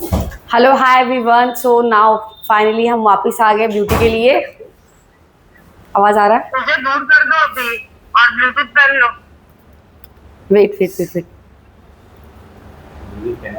Hello hi everyone. So now finally हम वापस आ गए ब्यूटी के लिए। आवाज आ रहा है? मुझे दूर कर दो अभी और ब्लूटूथ पहन लो। Wait wait wait wait.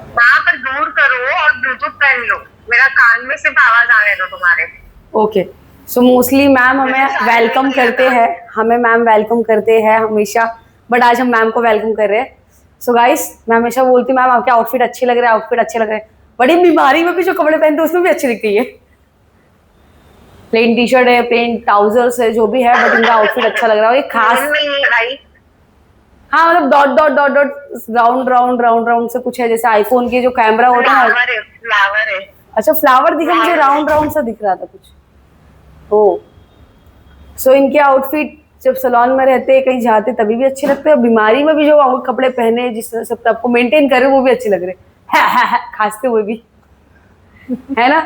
वहां पर दूर करो और ब्लूटूथ पहन लो। मेरा कान में सिर्फ आवाज आने दो तुम्हारे। ओके। सो मोस्टली मैम जैसे हमें शादी में वेलकम किया करते था। हैं, हमें मैम वेलकम करते हैं हमेशा। बट आज हम मैम को वेलकम कर रहे हैं। सो गाइस, मैं हमेशा बोलती हूँ मैम आपके आउटफिट अच्छे लग रहे हैं, आउटफिट अच्छे लग रहे हैं। बड़ी बीमारी में भी जो कपड़े पहनते हैं उसमें भी अच्छी दिखती है। प्लेन टी शर्ट है, प्लेन ट्राउजर्स है, जो भी है, बट इनका आउटफिट अच्छा लग रहा है। एक प्लेन खास, में ही है भाई। हाँ मतलब dot dot dot dot, round round round round से कुछ है, जैसे आईफोन के जो कैमरा होता है ना। फ्लावर है, फ्लावर है। अच्छा फ्लावर दिखा, मुझे फ्लावर राउंड राउंड सा दिख रहा था कुछ। ओ, सो इनके आउटफिट जब सलोन में रहते कहीं जाते तभी भी अच्छे लगते हैं, बीमारी में भी जो कपड़े पहने जिस तरह से आपको मेंटेन करे वो भी अच्छे लग रहे हैं। खांसते हुए भी, है ना।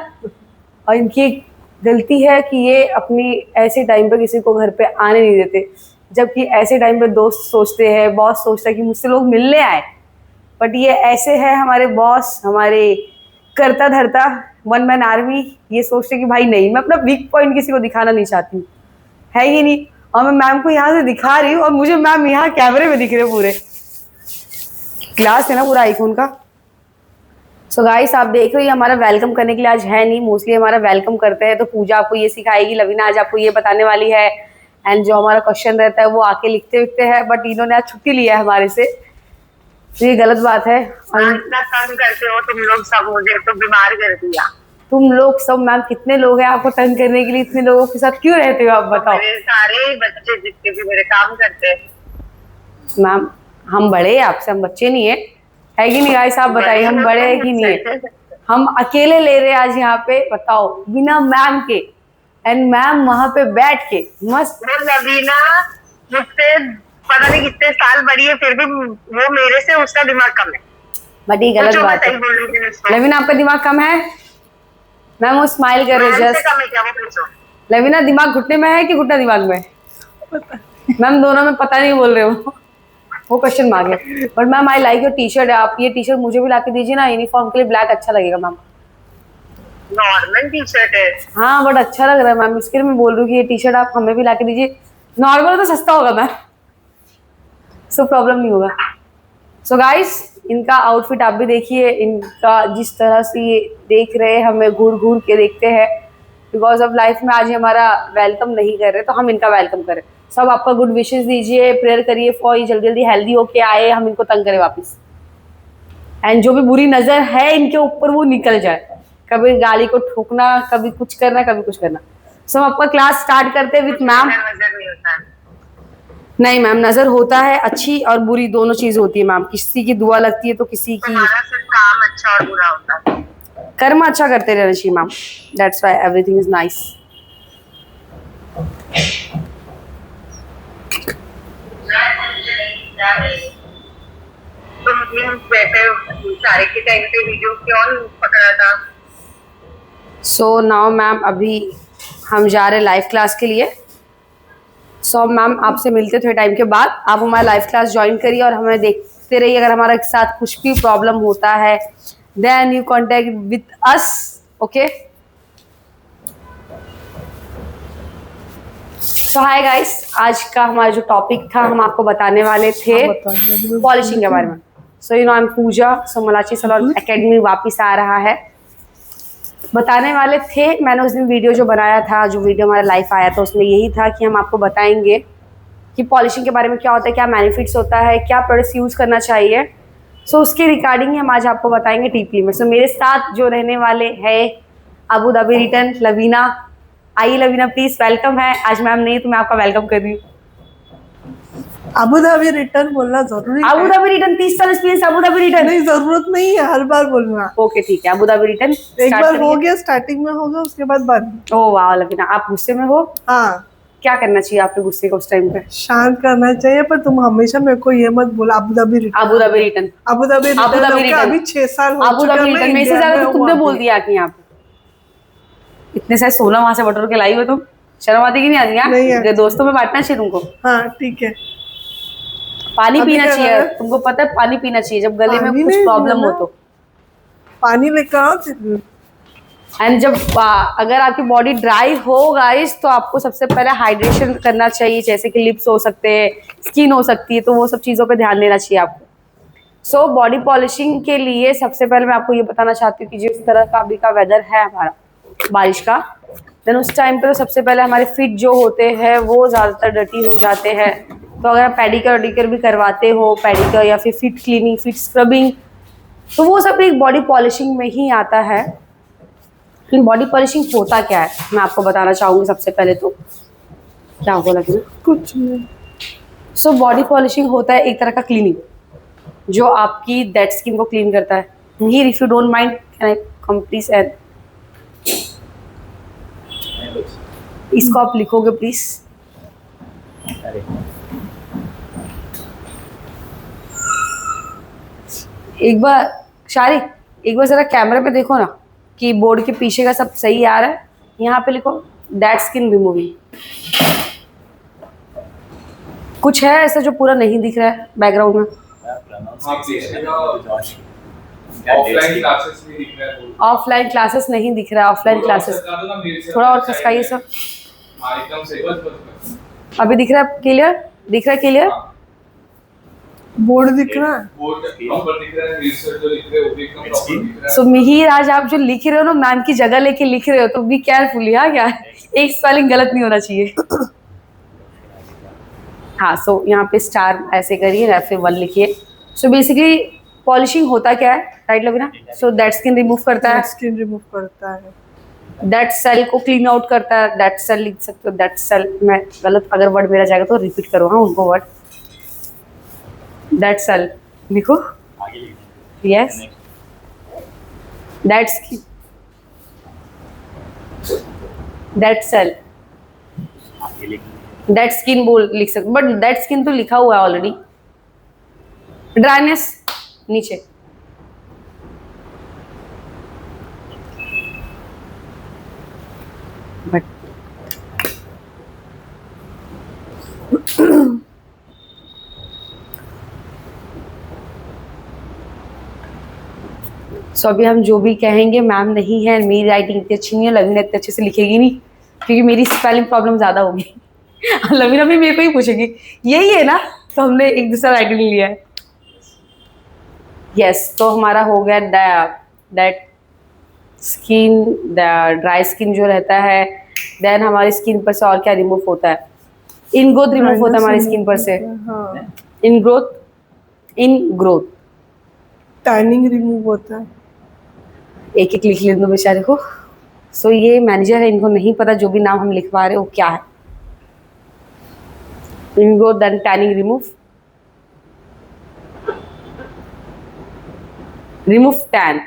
और इनकी एक गलती है कि ये अपनी ऐसे टाइम पे किसी को घर पे आने नहीं देते, जबकि ऐसे टाइम पे दोस्त सोचते हैं, बॉस सोचता है कि मुझसे लोग मिलने आए। बट ये ऐसे है हमारे बॉस, हमारे करता धरता वन मैन आर्मी, ये सोचते कि भाई नहीं, मैं अपना वीक पॉइंट किसी को दिखाना नहीं चाहती हूँ, है ही नहीं। और मैं मैम को यहाँ से दिखा रही हूँ और मुझे मैम यहाँ कैमरे में दिख रहे पूरे। ग्लास है ना पूरा आईफोन का। सो गाइस, आप देख रहे हो ये हमारा वेलकम करने के लिए आज है नहीं, मोस्टली हमारा वेलकम करते हैं तो पूजा आपको ये सिखाएगी, लवीना आज आपको ये बताने वाली है। एंड जो हमारा क्वेश्चन रहता है वो आके लिखते विखते हैं, बट इन्होंने आज छुट्टी लिया है हमारे से, तो ये गलत बात है। और इतना तंग करते हो तुम लोग सब, मुझे तो बीमार कर दिया। तुम लोग सब मैम कितने लोग हैं आपको तंग करने के लिए, इतने लोगों के साथ क्यों रहते हो आप तो बताओ। मेरे सारे बच्चे जितने भी मेरे काम करते हैं। मैम हम बड़े हैं आपसे, हम बच्चे नहीं है कि नहीं गाइस, आप बताइए हम बड़े हैं कि नहीं है। हम अकेले ले रहे हैं आज यहाँ पे, बताओ, बिना मैम के। एंड मैम वहां पे बैठ के मस्त। वो लवीना मुझसे पता नहीं कितने साल बड़ी है, फिर भी वो मेरे से उसका दिमाग कम है। बट ये गलत पूछो, मैं बात है। सही बोल रही थी उसको। लवीना आपका दिमाग कम है? मैम वो स्माइल कर रहे मैम से जस्ट। कम है क्या, वो पूछो। लवीना दिमाग घुटने में है कि घुटना दिमाग में? मैम दोनों में पता नहीं बोल रहे हो। वो क्वेश्चन मांगे। But ma'am I like your T shirt, आप ये टी शर्ट मुझे भी ला के दीजिए ना, यूनिफॉर्म के लिए ब्लैक अच्छा लगेगा मैम। नॉर्मल टी शर्ट है। हाँ बट अच्छा लग रहा है मैम, इसके लिए मैं बोल रही हूँ कि ये टी शर्ट आप हमें भी ला के दीजिए। नॉर्मल तो सस्ता होगा मैम, सो प्रॉब्लम नहीं होगा। सो गाइस, इनका आउटफिट आप भी देखिए, इनका जिस तरह से ये देख रहे हैं, हमें घूर घूर के देखते हैं, बिकॉज ऑफ लाइफ में आज ये हमारा वेलकम नहीं कर रहे तो हम इनका वेलकम करें। सब आपका गुड विशेस दीजिए, प्रेयर करिए फॉर ये जल्दी जल्दी हेल्दी होके आए, हम इनको तंग करें वापस। एंड जो भी बुरी नजर है इनके ऊपर वो निकल जाए, कभी गाली को ठोकना, कभी कुछ करना, कभी कुछ करना। सो हम आपका क्लास स्टार्ट करते हैं विथ मैम। नजर नहीं होता है। नहीं मैम, नजर होता है, अच्छी और बुरी दोनों चीज होती है मैम, किसी की दुआ लगती है तो किसी की। तुम्हारा सिर्फ काम अच्छा और बुरा होता है। कर्म अच्छा करते रहना चाहिए ma'am, that's why everything is nice. तुम बैठे सारे के टाइम पे वीडियो क्यों पकड़ा था? सो नाउ मैम, अभी हम जा रहे लाइव क्लास के लिए। सो मैम आपसे मिलते थोड़े टाइम के बाद, आप हमारा लाइव क्लास ज्वाइन करिए और हमें देखते रहिए। अगर हमारे साथ कुछ भी प्रॉब्लम होता है then you contact with us, okay. So hi guys, आज का हमारा जो टॉपिक था हम आपको बताने वाले थे पॉलिशिंग के बारे में। So you know I am Pooja, so Malachi salon academy वापस आ रहा है। बताने वाले थे, मैंने उस दिन वीडियो जो बनाया था, जो वीडियो हमारा लाइव आया था, उसमें यही था कि हम आपको बताएंगे कि पॉलिशिंग के बारे में क्या होता है, क्या बेनिफिट्स होता है, क्या प्रोडक्ट्स यूज़ करना चाहिए। सो उसके रिगार्डिंग ही हम आज आपको बताएंगे डीपली में। सो मेरे साथ जो रहने वाले हैं अबू धाबी रिटर्न लवीना। आइए लवीना प्लीज, वेलकम है। आज मैम नहीं तो मैं आपका वेलकम कर रही हूँ। अबू धाबी रिटर्न बोलना जरूरी है? अबू धाबी रिटर्न, 30 साल एक्सपीरियंस अबू धाबी रिटर्न। नहीं, जरूरत नहीं है हर बार बोलना। ओके ठीक है, अबू धाबी रिटर्न एक बार हो गया, स्टार्टिंग में होगा, उसके बाद बंद। ओह वाह लवीना, आप गुस्से में हो? हाँ, क्या करना चाहिए आपके गुस्से को उस टाइम पे? शांत करना चाहिए, पर तुम हमेशा मेरे को ये मत बोला Abu Dhabi return. Abu Dhabi return, Abu Dhabi Abu Dhabi return return. अभी 6 साल हो अबू चुके धाबी हैं, रिटर्न, मैं मेरे से इंडिया ज्यादा में तो हूँ तुमने बोल अभी। दिया आके यहाँ पे। इतने सारे सोना वहां से बटोर के लाई हो तुम, शर्म आती कि नहीं आती? नहीं यहाँ आती। दोस्तों में बांटना चाहिए तुमको। हाँ ठीक है। पानी अभी पीना क्या चाहिए, कर रहे? तुमको पता है पानी पीना चाहिए जब गले में पानी कुछ नहीं प्रॉब्लम हो पीना। तो। पानी लेकर आओ फिर। एंड जब अगर आपकी बॉडी ड्राई हो गाइस तो आपको सबसे पहले हाइड्रेशन करना चाहिए, जैसे कि लिप्स हो सकते हैं, स्किन हो सकती है, तो वो सब चीज़ों पे ध्यान देना चाहिए आपको। सो बॉडी पॉलिशिंग के लिए सबसे पहले मैं आपको ये बताना चाहती हूँ कि जिस तरह का अभी का वेदर है हमारा बारिश का, देन उस टाइम पे तो सबसे पहले हमारे फीट जो होते हैं वो ज़्यादातर डर्टी हो जाते हैं। तो अगर आप पेडिक्योर वेडिक्योर भी करवाते हो, पेडिक्योर या फिर फीट क्लीनिंग, फीट स्क्रबिंग, तो वो सब एक बॉडी पॉलिशिंग में ही आता है। लेकिन बॉडी पॉलिशिंग होता क्या है मैं आपको बताना चाहूँगी सबसे पहले तो। क्या होगा लगे? कुछ नहीं। सो बॉडी पॉलिशिंग होता है एक तरह का क्लीनिंग जो आपकी डेड स्किन को क्लीन करता है। Here if you don't mind can I come please and इसको आप लिखोगे प्लीज। एक बार शारिक, एक बार जरा कैमरे पे देखो ना कि बोर्ड के पीछे का सब सही आ रहा है। यहाँ पे लिखो डेड स्किन रिमूविंग। कुछ है ऐसा जो पूरा नहीं दिख रहा है बैकग्राउंड में? ऑफलाइन क्लासेस नहीं दिख रहा है। ऑफलाइन क्लासेस थोड़ा और खसकाइए सर। अभी दिख रहा है क्लियर? दिख रहा है क्लियर? बोर्ड दिख रहा है। सो मिहिर, आज आप जो लिख रहे हो ना मैम की जगह लेके लिख रहे हो, तो बी केयरफुल। हाँ क्या एक स्पेलिंग गलत नहीं होना चाहिए। हाँ, सो यहाँ पे स्टार ऐसे करिए या फिर 1 लिखिए। सो बेसिकली पॉलिशिंग होता क्या है, राइट लवीना? सो डेड स्किन रिमूव करता है, स्किन रिमूव करता है, डेड सेल को क्लीन आउट करता है। डेड सेल लिख सकते हो, डेड सेल। मैं गलत अगर वर्ड मेरा जाएगा तो रिपीट करो हाँ उनको वर्ड। डेड सेल लिखो। Yes, dead skin, dead cell, dead skin बोल लिख सकते, बट डेड स्किन तो लिखा हुआ है ऑलरेडी। ड्राइनेस नीचे, बट सो अभी हम जो भी कहेंगे मैम नहीं है, मेरी राइटिंग इतनी अच्छी नहीं है, लवीना इतने अच्छे से लिखेगी नहीं क्योंकि मेरी स्पेलिंग प्रॉब्लम ज़्यादा होगी। लवीना भी मेरे को ही पूछेगी यही है ना, तो हमने एक दूसरा राइटिंग लिया है। यस, तो हमारा हो गया डेड स्किन, ड्राई स्किन जो रहता है। देन हमारी स्किन पर से और क्या रिमूव होता है? इनग्रोथ रिमूव होता है हमारी स्किन पर से। हाँ, इनग्रोथ, टैनिंग रिमूव होता है। एक एक लिख लें दो बेचारे को। सो ये मैनेजर है, इनको नहीं पता जो भी नाम हम लिखवा रहे हैं वो क्या है। Ingrowth, then tanning remove, remove tan,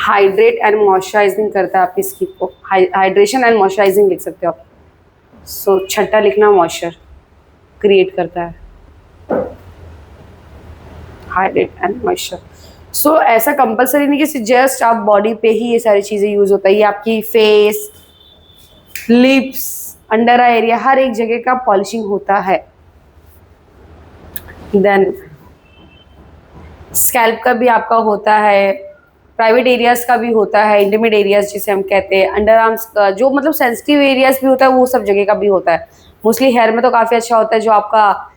hydrate and moisturising करता है आपकी स्किन को। हाइड्रेशन एंड मॉइस्चराइजिंग लिख सकते हो आप। सो छठा लिखना मॉइस्चर क्रिएट करता है, हाइड्रेट एंड मॉइस्चर। सो ऐसा कंपलसरी नहीं कि जस्ट आप बॉडी पे ही ये सारी चीज़ें यूज होता है। ये आपकी face, lips, under eye area, हर एक जगह का पॉलिशिंग होता है। देन स्कैल्प का भी आपका होता है, प्राइवेट एरियाज का भी होता है, इंटीमेट एरियाज जिसे हम कहते हैं, अंडर आर्म्स का जो मतलब सेंसिटिव एरियाज भी होता है, वो सब जगह का भी होता है। मोस्टली हेयर में तो काफ़ी अच्छा होता है जो आपका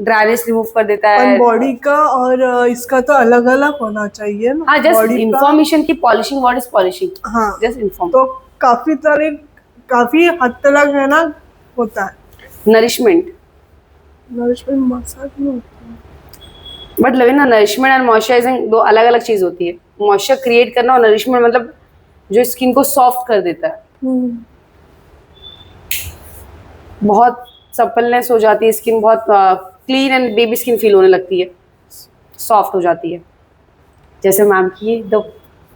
ड्राइनेस रिमूव कर देता है। बॉडी का और इसका तो अलग अलग होना चाहिए ना। हाँ, जस्ट बॉडी का, इंफॉर्मेशन की पॉलिशिंग, व्हाट इज पॉलिशिंग, हाँ जस्ट इन्फॉर्म। तो काफी हद तक है ना होता है। नरिशमेंट, नरिशमेंट मसाज में होता है। बट लगे ना, नरिशमेंट एंड मॉइस्चराइजिंग दो अलग अलग चीज होती है। मॉइस्चर क्रिएट करना और नरिशमेंट मतलब जो स्किन को सॉफ्ट कर देता है, बहुत सपलनेस हो जाती है स्किन, बहुत clean and baby skin feel होने लगती है, सॉफ्ट हो जाती है, जैसे मैम की ये the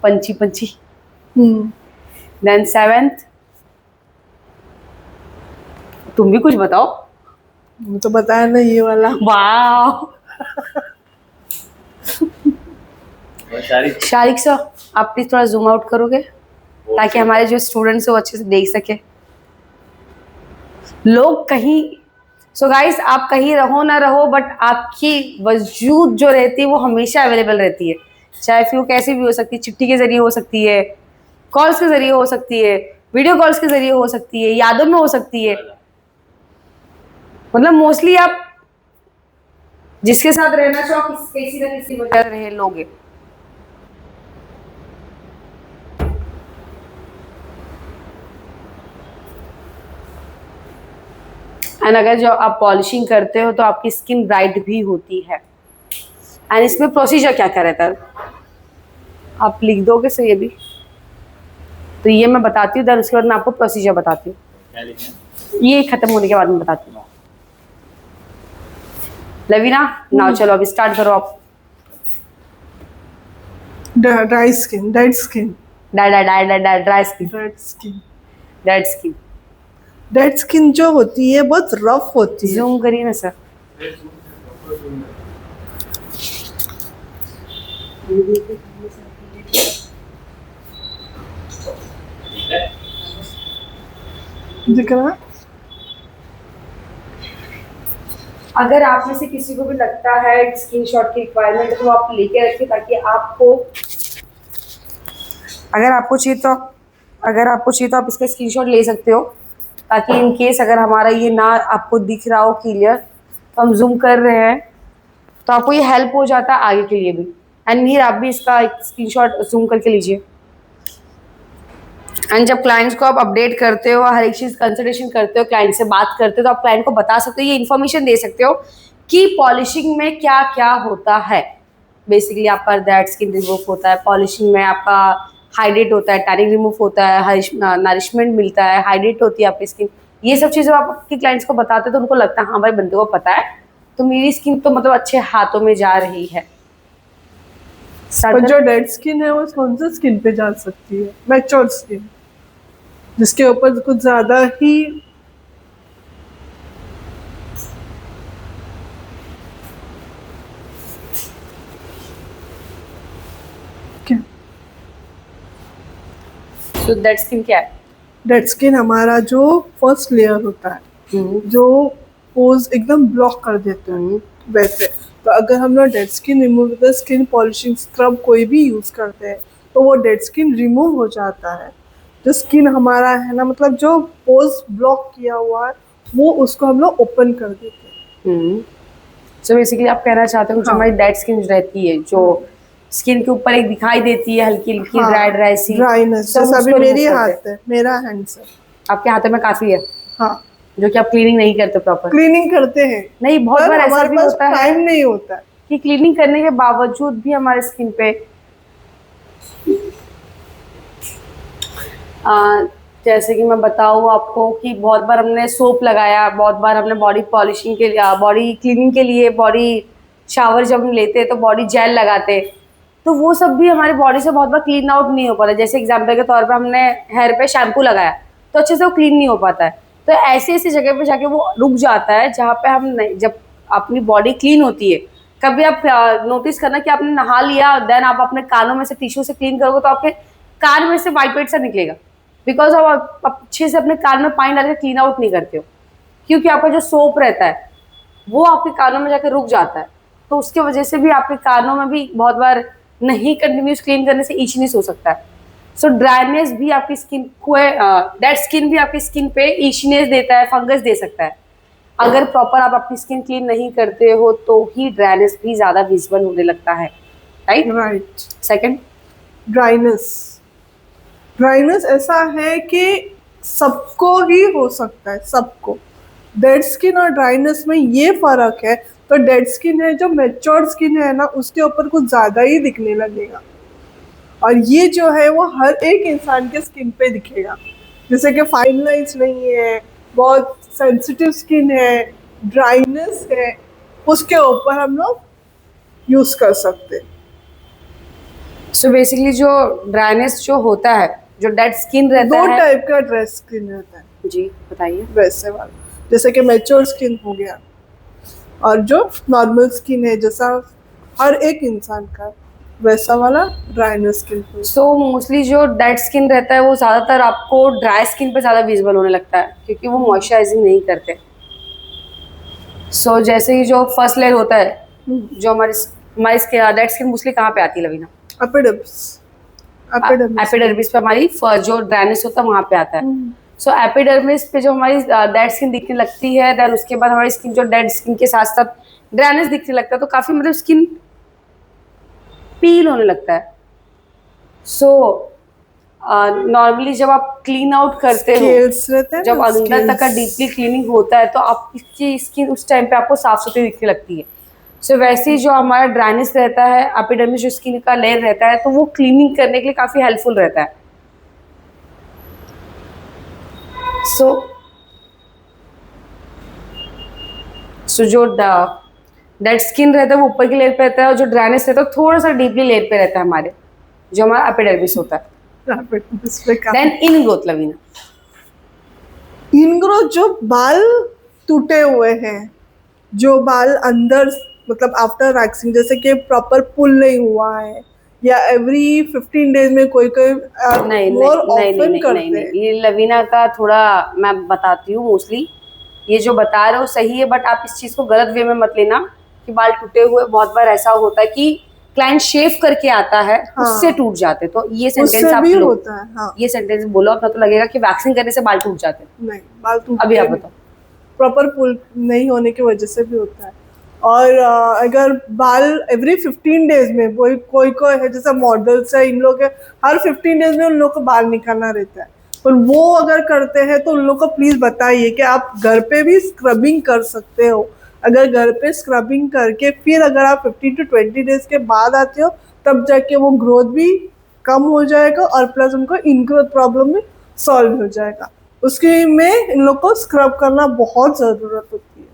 Panchi Panchi. Then 7th, तुम भी कुछ बताओ। तो बताया ना ये वाला। वाह, शारिक सर आप प्लीज थोड़ा जूम आउट करोगे ताकि हमारे जो स्टूडेंट्स हैं वो अच्छे से देख सके। लोग कहीं सो गाइस, आप कहीं रहो ना रहो, बट आपकी वजूद जो रहती है वो हमेशा अवेलेबल रहती है। चाहे फिर वो कैसी भी हो सकती है, चिट्ठी के जरिए हो सकती है, कॉल्स के जरिए हो सकती है, वीडियो कॉल्स के जरिए हो सकती है, यादों में हो सकती है। मतलब मोस्टली आप जिसके साथ रहना चाहो किसी ना किसी वजह से रहे लोगे। एंड अगर जो आप पॉलिशिंग करते हो तो आपकी स्किन ब्राइट भी होती है। एंड इसमें प्रोसीजर क्या क्या रहता है आप लिख दोगे सर ये भी? तो ये मैं बताती हूँ, देन उसके बाद मैं आपको प्रोसीजर बताती हूँ। ये खत्म होने के बाद मैं बताती हूँ। लवीना, नाउ चलो अब स्टार्ट करो आप। Dry skin, dead skin, dry skin, dead skin. Dead skin. Dead skin जो होती है बहुत रफ होती है। जूम करिए ना सर। दिख रहा है? अगर आप में से किसी को भी लगता है स्क्रीनशॉट की रिक्वायरमेंट तो आप लेके रखिए, ताकि आपको अगर आपको चाहिए तो आप इसका स्क्रीनशॉट ले सकते हो, ताकि इन केस अगर हमारा ये ना आपको दिख रहा हो क्लियर, तो हम जूम कर रहे हैं तो आपको ये हेल्प हो जाता है आगे के लिए भी। एंड मीर आप भी इसका एक स्क्रीनशॉट जूम करके लीजिए। एंड जब क्लाइंट्स को आप अपडेट करते हो, हर एक चीज़ कंसल्टेशन करते हो, क्लाइंट से बात करते हो, तो आप क्लाइंट को बता सकते हो, ये इन्फॉर्मेशन दे सकते हो कि पॉलिशिंग में क्या क्या होता है। बेसिकली आपका डेड स्किन रिमूव होता है, पॉलिशिंग में आपका हाइड्रेट होता है, टैनिंग रिमूव होता है, नरिशमेंट मिलता है, हाइड्रेट होती है आपकी स्किन। ये सब चीज़ें आप आपके क्लाइंट्स को बताते हो तो उनको लगता है हाँ भाई बंदे को पता है, तो मेरी स्किन तो मतलब अच्छे हाथों में जा रही है। और जो डेड स्किन है वो कौन सी स्किन पे जा सकती है? मैच्योर स्किन, जिसके ऊपर कुछ ज्यादा ही तो डेड स्किन क्या है? डेड स्किन हमारा जो फर्स्ट लेयर होता है, जो पोज एकदम ब्लॉक कर देते हैं वैसे। तो अगर हम लोग dead skin remove skin polishing scrub कोई भी यूज करते हैं तो वो डेड स्किन रिमूव हो जाता है। जो स्किन हमारा है ना, मतलब जो पोज ब्लॉक किया हुआ है वो उसको हम लोग ओपन कर देते हैं। सो बेसिकली आप कहना चाहते हो जो हमारी डेड स्किन रहती है, जो स्किन के ऊपर एक दिखाई देती है हल्की हल्की ड्राई सी ड्राइनेस, सब जैसा अभी उसको मेरी remove हाथ करते हैं। है, मेरा हैंड से। आपके हाथों में काफी है हाँ, जो कि आप क्लीनिंग नहीं करते प्रॉपर। क्लीनिंग करते हैं नहीं, बहुत पर बार ऐसा हमारे भी पास होता है टाइम नहीं होता है कि क्लीनिंग करने के बावजूद भी हमारे स्किन पे जैसे कि मैं बताऊँ आपको कि बहुत बार हमने सोप लगाया, बहुत बार हमने बॉडी पॉलिशिंग के लिए, बॉडी क्लीनिंग के लिए, बॉडी शावर जब हम लेते हैं तो बॉडी जेल लगाते हैं, तो वो सब भी हमारी बॉडी से बहुत बार क्लीन आउट नहीं हो पाता। जैसे एग्जाम्पल के तौर पे हमने हेयर पे शैम्पू लगाया तो अच्छे से वो क्लीन नहीं हो पाता है। तो ऐसी ऐसी जगह पे जाके वो रुक जाता है जहाँ पे हम जब अपनी बॉडी क्लीन होती है, कभी आप नोटिस करना कि आपने नहा लिया देन आप अपने कानों में से टिश्यू से क्लीन करोगे तो आपके कान में से वाइट वाइट सा निकलेगा, बिकॉज आप अच्छे से अपने कान में पानी डाल के क्लीन आउट नहीं करते हो, क्योंकि आपका जो सोप रहता है वो आपके कानों में जाकर रुक जाता है। तो उसके वजह से भी आपके कानों में भी बहुत बार नहीं कंटिन्यूस क्लीन करने से इचनेस हो सकता है। सो ड्राइनेस भी आपकी स्किन को, डेड स्किन भी आपकी स्किन पे इचनेस देता है, फंगस दे सकता है। अगर प्रॉपर आप अपनी स्किन क्लीन नहीं करते हो तो ही ड्राइनेस भी ज्यादा विजिबल होने लगता है। राइट। Second, dryness. ड्राइनेस ऐसा है कि सबको ही हो सकता है, सबको। डेड स्किन और ड्राइनेस में ये फर्क है। तो डेड स्किन है, जो मैच्योर स्किन है ना, उसके ऊपर कुछ ज्यादा ही दिखने लगेगा, और ये जो है वो हर एक इंसान के स्किन पे दिखेगा। जैसे कि फाइन लाइंस नहीं है, बहुत सेंसिटिव स्किन है, ड्राइनेस है, उसके ऊपर हम लोग यूज कर सकते हैं। सो बेसिकली जो ड्राइनेस जो होता है, जो डेड स्किन रहता दो है, टाइप का ड्राई स्किन रहता है। जी बताइए। वैसे वाला जैसे कि मैच्योर स्किन हो गया, और जो नॉर्मल स्किन है जैसा हर एक इंसान का, वैसा वाला ड्राइनेस स्किन। सो मोस्टली जो डेड स्किन रहता है वो ज़्यादातर आपको ड्राई स्किन पे ज़्यादा विजिबल होने लगता है, क्योंकि वो मॉइस्चराइजिंग नहीं करते। सो जैसे ही जो फर्स्ट लेयर होता है, जो हमारी डेड स्किन मोस्टली कहाँ पे आती है लवीना? एपिडर्मिस पे हमारी जो ड्राइनेस होता है वहां पे आता है। सो एपिडर्मिस पे जो हमारी डेड स्किन दिखने लगती है, देन उसके बाद हमारी स्किन जो डेड स्किन के साथ साथ ड्राइनेस दिखने लगता है, तो काफी मतलब स्किन पील होने लगता है। सो नॉर्मली जब आप क्लीन आउट करते हो, जब अंदर तक का डीपली क्लीनिंग होता है, तो आपकी स्किन उस टाइम पे आपको साफ सुथरी दिखने लगती है। सो वैसे ही जो हमारा ड्राइनेस रहता है, एपिडर्मिस जो स्किन का लेयर रहता है, तो वो क्लीनिंग करने के लिए काफी हेल्पफुल रहता है। सो जो डेड स्किन रहता है वो ऊपर की लेयर पे रहता है, और जो ड्राइनेस रहता है थोड़ा सा डीपली लेयर पे रहता है हमारे, जो हमारा एपिडर्मिस होता है। देन इनग्रोथ लवीना। इनग्रोथ जो बाल टूटे हुए हैं, जो बाल अंदर मतलब आफ्टर वैक्सिंग जैसे कि प्रॉपर पुल नहीं हुआ है, या एवरी 15 डेज में कोई कोई मोर ऑफन करते हैं। ये लवीना का थोड़ा मैं बताती हूँ। मोस्टली ये जो बता रहे हो सही है, बट आप इस चीज को गलत वे में मत लेना कि बाल टूटे हुए। बहुत बार ऐसा होता है कि क्लाइंट शेव करके आता है, हाँ, उससे टूट जाते। तो ये सेंटेंस आप भी होता है। हाँ, ये सेंटेंस बोलो अपना, तो लगेगा कि वैक्सिंग करने से बाल टूट जाते। नहीं, बाल टूटते अभी आप बताओ। प्रॉपर पुल नहीं होने की वजह से भी होता है। और अगर बाल एवरी 15 डेज में कोई है, जैसे मॉडल्स है, इन लोग हर 15 डेज में उन लोग को बाल निकालना रहता है, और वो अगर करते हैं तो उन लोग को प्लीज बताइए कि आप घर पे भी स्क्रबिंग कर सकते हो। अगर घर पे स्क्रबिंग करके फिर अगर आप 15 to 20 डेज के बाद आते हो, तब जाके वो ग्रोथ भी कम हो जाएगा, और प्लस उनको इनग्रोथ प्रॉब्लम भी सॉल्व हो जाएगा। उसके में इन लोग को स्क्रब करना बहुत ज़रूरत होती है।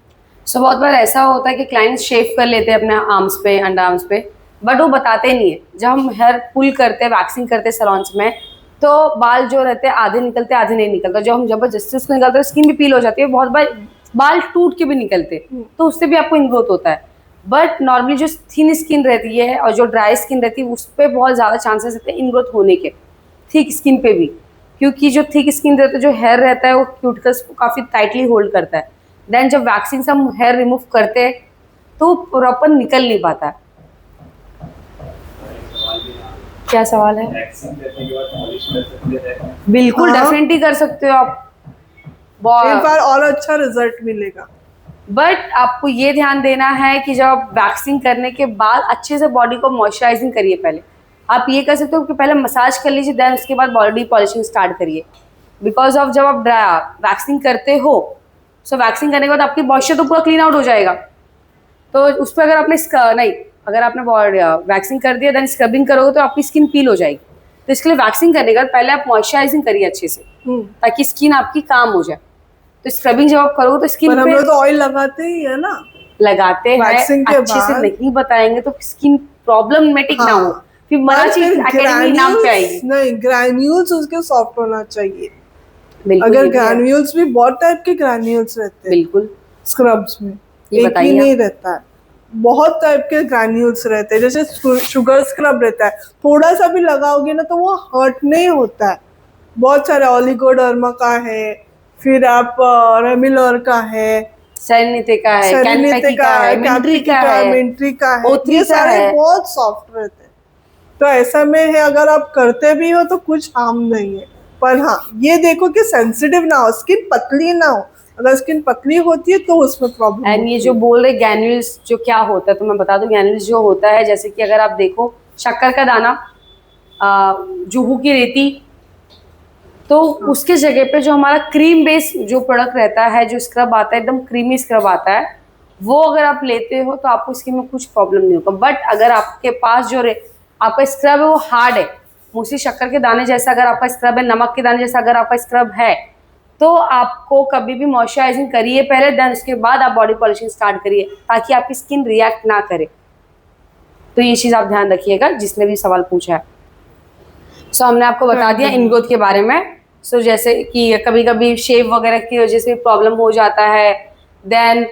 सो बहुत बार ऐसा होता है कि क्लाइंट्स शेव कर लेते हैं अपने आर्म्स पे, अंडर आर्म्स पे, बट वो बताते नहीं है। जब हम हेयर पुल करते हैं, वैक्सिंग करते हैं सैलून्स में, तो बाल जो रहते हैं आधे निकलते हैं, आधे नहीं निकलते। जब हम जबरदस्ती उसको निकलते हैं, स्किन भी पील हो जाती है। बहुत बार बाल टूट के भी निकलते, तो उससे भी आपको इनग्रोथ होता है। बट नॉर्मली जो थिन स्किन रहती है और जो ड्राई स्किन रहती है, उस पर बहुत ज़्यादा चांसेस रहते हैं इनग्रोथ होने के, थिक स्किन पे भी। क्योंकि जो थिक स्किन रहता है, जो हेयर रहता है, वो क्यूटिकल्स को काफ़ी टाइटली होल्ड करता है। देन जब वैक्सिंग से हम हेयर रिमूव करते हैं, तो प्रॉपर निकल नहीं पाता है। क्या सवाल है? बिल्कुल, डेफिनेटली कर सकते हो आप। एक बार और अच्छा रिजल्ट मिलेगा। बट आपको ये ध्यान देना है कि जब आप वैक्सिंग करने के बाद अच्छे से बॉडी को मॉइस्चराइजिंग करिए। पहले आप ये कर सकते हो कि पहले मसाज कर लीजिए, देन उसके बाद बॉडी पॉलिशिंग स्टार्ट करिए। बिकॉज ऑफ जब आप वैक्सिंग करते हो, सो वैक्सिंग करने के बाद आपकी मॉइस्चर तो पूरा क्लीन आउट हो जाएगा। तो उस पर अगर आपने अगर आपने वैक्सिंग कर दिया, देन स्क्रबिंग करोगे तो आपकी स्किन पील हो जाएगी। तो इसके लिए वैक्सिंग करने के बाद पहले आप मॉइस्चराइजिंग करिए अच्छे से, ताकि स्किन आपकी काम हो जाए। तो स्क्रबिंग जब आप करोगे तो स्किन पे तो ऑयल लगाते ही है ना, लगाते हैं। अच्छे से नहीं बताएंगे तो स्किन प्रॉब्लमेटिक ना हो, फिर मना चीज एकेडमी नाम पे आएगी। नहीं, ग्रैन्यूल्स उसके सॉफ्ट होना चाहिए। अगर ग्रैन्यूल्स भी बहुत टाइप के ग्रैन्यूल्स रहते हैं, बिल्कुल स्क्रब्स में एक ही नहीं रहता है, बहुत टाइप के ग्रैन्यूल्स रहते हैं। जैसे शुगर स्क्रब रहता है, थोड़ा सा भी लगाओगे ना तो वो हर्ट नहीं होता है। बहुत सारे ओलिगोडर्मा का है, फिर आप रेमिलर का है, सेरेनिटे का है, कैम्पेकी का है, मिंट्री का है, ये सारे बहुत सॉफ्ट रहते हैं। तो ऐसा में है, अगर आप करते भी हो तो कुछ हार्म नहीं है। पर हाँ, ये देखो कि सेंसिटिव ना हो, स्किन पतली ना हो। अगर स्किन पतली होती है तो उसमें प्रॉब्लम। एंड ये जो बोल रहे ग्रैन्यूल्स जो क्या होता है, तो मैं बता दूं। ग्रैन्यूल्स जो होता है, जैसे कि अगर आप देखो शक्कर का दाना, जुहू की रेती, तो उसके जगह पे जो हमारा क्रीम बेस जो प्रोडक्ट रहता है, जो स्क्रब आता है, एकदम क्रीमी स्क्रब आता है, वो अगर आप लेते हो तो आपको स्किन में कुछ प्रॉब्लम नहीं होगा। बट अगर आपके पास जो आपका स्क्रब है वो हार्ड है, मोस्टली शक्कर के दाने जैसा अगर आपका स्क्रब है, नमक के दाने जैसा अगर आपका स्क्रब है, तो आपको कभी भी मॉइस्चराइजिंग करिए पहले, देन उसके बाद आप बॉडी पॉलिशिंग स्टार्ट करिए, ताकि आपकी स्किन रिएक्ट ना करे। तो ये चीज़ आप ध्यान रखिएगा जिसने भी सवाल पूछा है। सो हमने आपको बता दिया इनग्रोथ के बारे में। सो जैसे कि कभी कभी शेव वगैरह की वजह से प्रॉब्लम हो जाता है, देन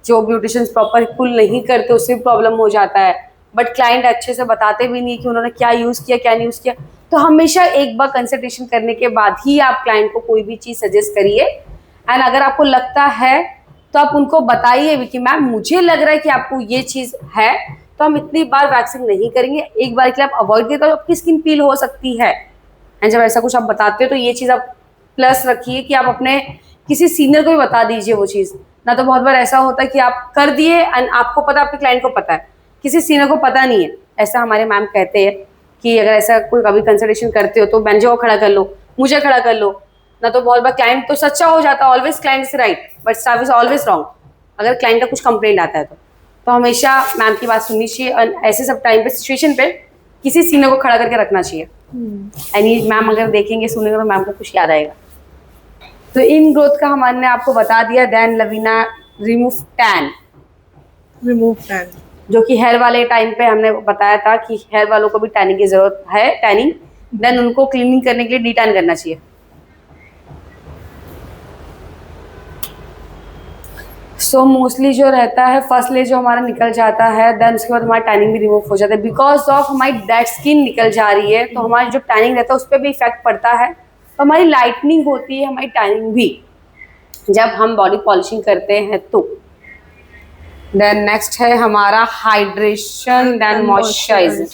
जो ब्यूटिशियंस प्रॉपर पुल नहीं करते उससे भी प्रॉब्लम हो जाता है। बट क्लाइंट अच्छे से बताते भी नहीं कि उन्होंने क्या यूज़ किया, क्या नहीं यूज़ किया। तो हमेशा एक बार कंसल्टेशन करने के बाद ही आप क्लाइंट को कोई भी चीज़ सजेस्ट करिए। एंड अगर आपको लगता है तो आप उनको बताइए भी कि मैम मुझे लग रहा है कि आपको ये चीज है, तो हम इतनी बार वैक्सिंग नहीं करेंगे, एक बार के लिए आप अवॉइड करिए, तो आपकी स्किन पील हो सकती है। एंड जब ऐसा कुछ आप बताते हो तो ये चीज आप प्लस रखिए कि आप अपने किसी सीनियर को भी बता दीजिए वो चीज। ना तो बहुत बार ऐसा होता है कि आप कर दिए एंड आपको पता, आपके क्लाइंट को पता है, किसी सीनियर को पता नहीं है। ऐसा हमारे मैम कहते हैं कि अगर ऐसा कोई कभी कंसल्टेशन करते हो तो मैनेजर को खड़ा कर लो, मुझे खड़ा कर लो। ना तो बहुत बार क्लाइंट तो सच्चा हो जाता है, always client is right but staff is always wrong, अगर क्लाइंट का कुछ कंप्लेंट आता है तो हमेशा मैम की बात सुननी चाहिए और ऐसे सब टाइम पे सिचुएशन पे किसी सीनियर को खड़ा करके रखना चाहिए। एंड ये मैम अगर देखेंगे सुनेंगे तो मैम को कुछ याद आएगा। तो इन ग्रोथ का हमने आपको बता दिया। Then Lavina remove tan, remove tan, जो कि हेयर वाले टाइम पे हमने बताया था कि हेयर वालों को भी टैनिंग की जरूरत है, टैनिंग। देन उनको क्लीनिंग करने के लिए डी-टैन करना चाहिए। सो मोस्टली जो रहता है फर्स्ट ले जो हमारा निकल जाता है, देन उसके बाद हमारा टैनिंग भी रिमूव हो जाता है। बिकॉज ऑफ हमारी डेड स्किन निकल जा रही है तो हमारी जो टैनिंग रहता है उस पर भी इफेक्ट पड़ता है, तो हमारी लाइटनिंग होती है, हमारी टैनिंग भी जब हम बॉडी पॉलिशिंग करते हैं तो। देन नेक्स्ट है हमारा hydration, then moisturising.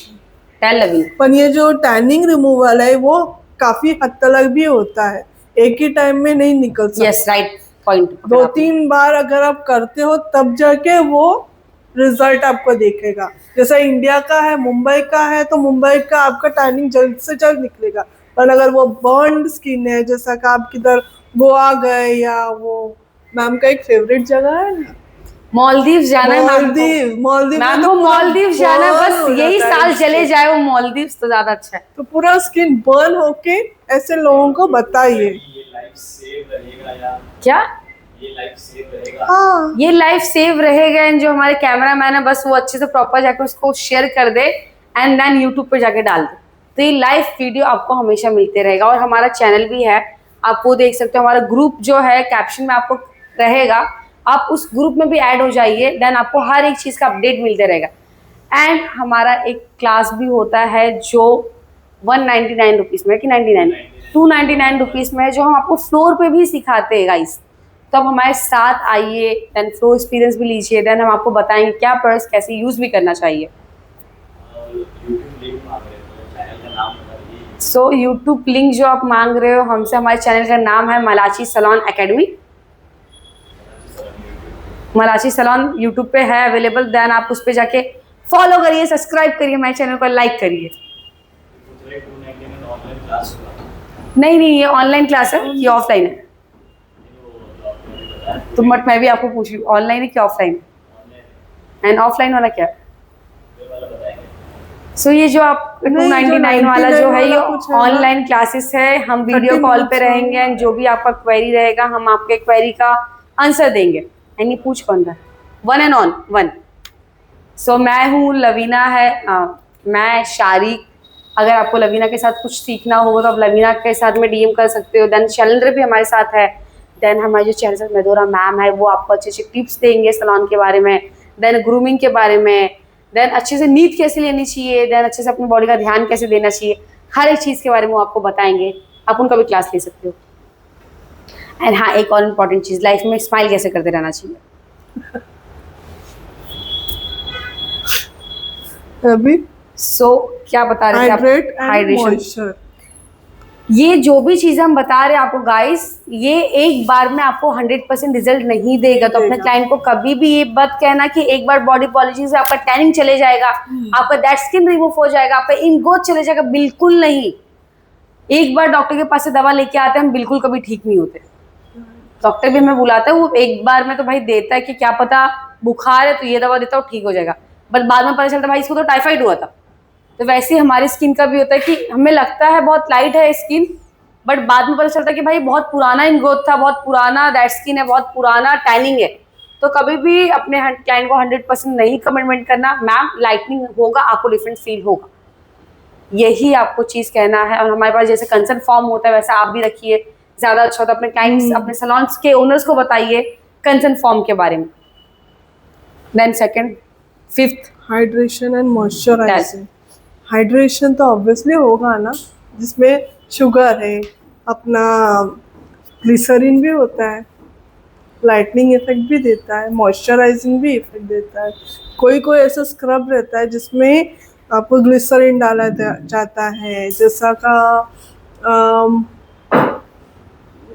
Tell Lavina. पर ये जो टैनिंग रिमूवल है वो काफी हद तक भी होता है, एक ही टाइम में नहीं निकल सकता। Yes right point. 2-3 बार अगर आप करते हो तब जाके वो रिजल्ट आपको देखेगा। जैसे इंडिया का है, मुंबई का है, तो मुंबई का आपका टैनिंग जल्द से जल्द निकलेगा। पर अगर वो बर्न स्किन है, जैसा कि आप किधर गोवा गए, या वो मैम का एक फेवरेट जगह है ना, मालदीव्स जाना है मालदीव, मालदीव मैम में को, तो पूरा मालदीव्स जाना है, burn हो बस यही जाता है साल इससे। चले जाए वो मालदीव्स तो ज्यादा अच्छा है। तो पूरा स्किन बर्न होके ऐसे लोगों को बताइए। ये लाइफ सेव रहेगा यार, क्या ये लाइफ सेव रहेगा। हाँ, ये लाइफ सेव रहेगा। एंड जो हमारे कैमरा मैन है बस वो अच्छे से प्रॉपर जाके उसको शेयर कर दे एंड देन यूट्यूब पे जाके डाल दे, तो ये लाइव वीडियो आपको हमेशा मिलते रहेगा। और हमारा चैनल भी है, आप वो देख सकते हो। हमारा ग्रुप जो है कैप्शन में आपको रहेगा, आप उस ग्रुप में भी ऐड हो जाइए, देन आपको हर एक चीज़ का अपडेट मिलते रहेगा। एंड हमारा एक क्लास भी होता है जो 199 रुपीज़ में कि 99 299 रुपीज़ में, जो हम आपको फ्लोर पे भी सिखाते हैं गाइस। तो आप हमारे साथ आइए, देन फ्लोर एक्सपीरियंस भी लीजिए, देन हम आपको बताएंगे क्या प्रोडक्ट्स कैसे यूज़ भी करना चाहिए। यूट्यूब लिंक मांग रहे हो, चैनल का नाम बताइए। सो यूट्यूब लिंक जो आप मांग रहे हो हमसे, हमारे चैनल का नाम है मलाची सलोन एकेडमी। मलाची सलोन यूट्यूब पे है अवेलेबल, देन आप उस पर जाके फॉलो करिए, सब्सक्राइब करिए, मेरे चैनल को लाइक करिए। 299 में ऑनलाइन क्लास होगा, नहीं नहीं, ये ऑनलाइन क्लास है, ये ऑफलाइन है। तो बट मैं भी आपको पूछ रही हूँ ऑनलाइन है कि ऑफलाइन, एंड ऑफलाइन वाला क्या? सो ये जो आप नहीं, जो 299 वाला जो है ये वाला कुछ है ना, ऑनलाइन क्लासेस है। हम वीडियो 30 कॉल पे minutes रहेंगे एंड जो भी आपका क्वेरी रहेगा हम आपके क्वेरी का आंसर देंगे। एंड ये पूछ कौन रहा है? One and on one. So मैं हूँ लवीना है, मैं शारिक। अगर आपको लवीना के साथ कुछ सीखना होगा तो आप लवीना के साथ में डीएम कर सकते हो। देन शैलेंद्र भी हमारे साथ है। देन हमारे जो चैनल से मेदोरा मैम है वो आपको अच्छे अच्छे टिप्स देंगे सलोन के बारे में, देन ग्रूमिंग के बारे में, देन अच्छे से नींद कैसे लेनी चाहिए, देन अच्छे से अपनी बॉडी का ध्यान कैसे देना चाहिए, हर एक चीज़ के बारे में वो आपको बताएंगे। आप उनका भी क्लास ले सकते हो। एंड हाँ, एक और इम्पॉर्टेंट चीज़, लाइफ में स्माइल कैसे करते रहना चाहिए। अभी सो क्या बता रहे थे आप? Hydrate and hydration. मॉइस्चर। ये जो भी चीज़ें हम बता रहे हैं आपको गाइस, ये एक बार में आपको 100% रिजल्ट नहीं देगा। तो अपने क्लाइंट को कभी भी ये बात कहना कि एक बार बॉडी पॉलिशिंग से आपका टैनिंग चले जाएगा, आपका डेड स्किन रिमूव हो जाएगा, आपका इन ग्रोथ चले जाएगा, बिल्कुल नहीं। एक बार डॉक्टर के पास से दवा लेके आते हैं हम, बिल्कुल कभी ठीक नहीं होते। डॉक्टर भी हमें बुलाता है, वो एक बार में तो भाई देता है कि क्या पता बुखार है तो ये दवा देता हूँ ठीक हो जाएगा, बट बाद में पता चलता भाई इसको तो टाइफाइड हुआ था। तो वैसे ही हमारी स्किन का भी होता है कि हमें लगता है बहुत लाइट है स्किन, बट बाद में पता चलता है कि भाई बहुत पुराना इन ग्रोथ था, बहुत पुराना डेड स्किन है, बहुत पुराना टैनिंग है। तो कभी भी अपने क्लाइंट को 100% नहीं कमिटमेंट करना। मैम लाइटनिंग होगा, आपको डिफरेंट फील होगा, यही आपको चीज़ कहना है। और हमारे पास जैसे कंसर्न फॉर्म होता है वैसा आप भी रखिए, ज़्यादा अच्छा होता है। अपने क्लाइंट्स, अपने सलॉन्स के ओनर्स को बताइए कंसर्न फॉर्म के बारे में। Then second, fifth, hydration and moisturising. Hydration तो ऑब्वियसली होगा ना, जिसमें शुगर है, अपना ग्लिसरीन भी होता है, लाइटनिंग इफेक्ट भी देता है, मॉइस्चराइजिंग भी इफेक्ट देता है। कोई कोई ऐसा स्क्रब रहता है जिसमें आपको ग्लिसरीन डाला जाता है, जैसा का अम,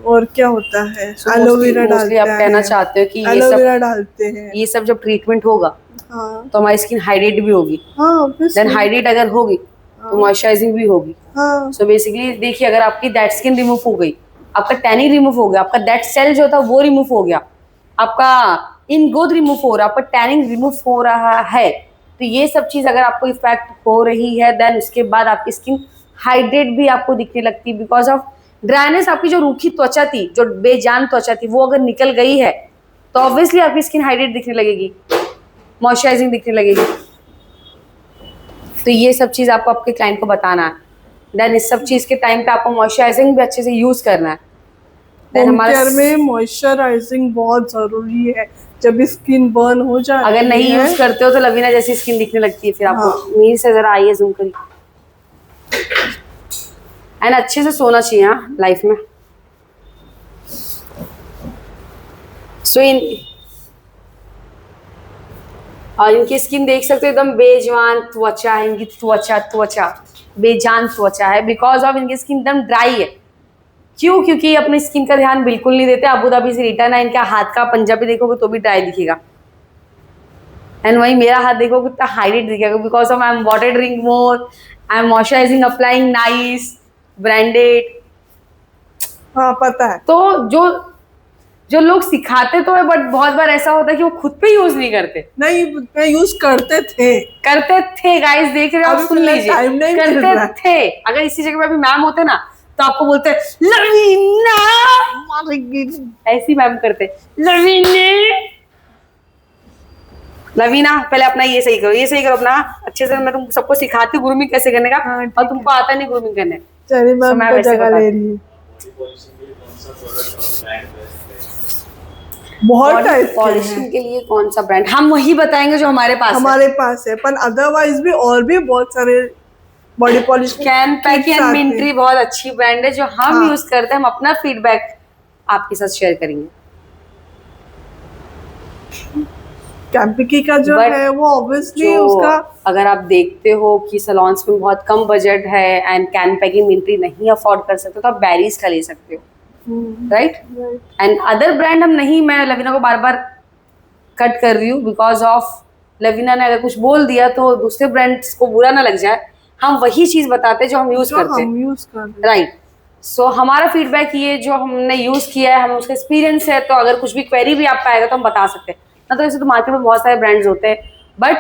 और क्या होता है, एलोवेरा डालते आप कहना चाहते हो कि ये एलोवेरा सब डालते हैं। ये सब जब ट्रीटमेंट होगा हाँ तो हमारी स्किन हाइड्रेट भी होगी, हाँ देन obviously, हाइड्रेट अगर होगी तो मॉइस्चराइजिंग भी होगी। हाँ सो बेसिकली देखिए, अगर आपकी डेड स्किन रिमूव हो गई, आपका टैनिंग रिमूव हो गया, आपका डेड सेल जो था वो रिमूव हो गया, आपका इन ग्रोथ रिमूव हो रहा है, आपका टैनिंग रिमूव हो रहा है, तो ये सब चीज अगर आपको इफेक्ट हो रही है, देन उसके बाद आपकी स्किन हाइड्रेट भी आपको दिखने लगती है। बिकॉज ऑफ ड्राइनेस, आपकी जो रूखी त्वचा थी, जो बेजान त्वचा थी, वो अगर निकल गई है तो ऑब्वियसली आपकी स्किन हाइड्रेट दिखने लगेगी, मॉइस्चराइजिंग दिखने लगेगी। तो ये सब चीज आपको आपके क्लाइंट को बताना है। देन इस सब चीज के टाइम पे आपको मॉइस्चराइजिंग भी अच्छे से यूज करना है। देन होम हमारा केयर में मॉइस्चराइजिंग बहुत जरूरी है। जब भी स्किन बर्न हो जाती है, अगर नहीं यूज करते हो तो लवीना जैसी स्किन दिखने लगती है फिर आपको। हाँ। मीर से जरा आइए, जूम करिए। एंड अच्छे से सोना चाहिए हाँ लाइफ में। सो और इनकी स्किन देख सकते हो एकदम बेजान त्वचा है, इनकी त्वचा बेजान त्वचा है, बिकॉज ऑफ इनकी स्किन एकदम ड्राई है। क्यों? क्योंकि ये अपनी स्किन का ध्यान बिल्कुल नहीं देते। अबू धाबी से रिटर्न है, इनका हाथ का पंजा भी देखोगे तो भी ड्राई दिखेगा, एंड वही मेरा हाथ देखोगे कितना हाइड्रेट दिखेगा, because of I am water drink more, I am moisturising, applying nice branded. हाँ पता है। तो जो लोग सिखाते तो है, बट बहुत बार ऐसा होता है कि वो खुद पे यूज नहीं करते। नहीं, मैं यूज करते थे गाइस, देख रहे हो, अभी सुन फिलहाल लीजिए, time नहीं मिल रहा है। करते थे। अगर इसी जगह पे अभी मैम होते ना तो आपको बोलते लवीना, ऐसी मैम करते लवीना पहले अपना ये सही करो अपना अच्छे से। मैं तुम सबको सिखाती हूँ ग्रूमिंग कैसे करने का, हाँ, ठीक और तुमको आता नहीं ग्रूमिंग करने। चलिए So, मैम मैं को वैसे जगह बताती ले रही हूँ। बॉडी पॉलिशिंग के लिए कौन सा प्रोडक्ट और ब्रांड बेस्ट है? बहुत बॉडी टाइप पॉलिशिंग के लिए कौन सा ब्रांड, हम वही बताएंगे जो हमारे पास है। हमारे पास है, पर अदरवाइज भी और भी बहुत सारे body polish can pack and Myntra बहुत अच्छी ब्रांड है जो हम हाँ। यूज करते हैं। हम अपना फीडबैक आपके साथ शेयर करेंगे। कैंपिकी का जो But है वो ऑब्वियसली जो उसका अगर आप देखते हो कि सलॉन्स में बहुत कम बजट है एंड कैन पैकिंग मिंट्री नहीं अफोर्ड कर सकते, तो आप बैरीज का ले सकते हो, राइट। एंड अदर ब्रांड हम नहीं, मैं लवीना को बार बार कट कर रही हूँ बिकॉज ऑफ लवीना ने अगर कुछ बोल दिया तो दूसरे ब्रांड्स को बुरा ना लग जाए। हम वही चीज बताते हैं जो हम यूज करते हम हैं, यूज कर रहे हैं। राइट। सो हमारा फीडबैक ये जो हमने यूज किया है, हम उसका एक्सपीरियंस है, तो अगर कुछ भी क्वेरी भी आपका आएगा तो हम बता सकते हैं ना। तो ऐसे तो मार्केट में बहुत सारे ब्रांड्स होते हैं, but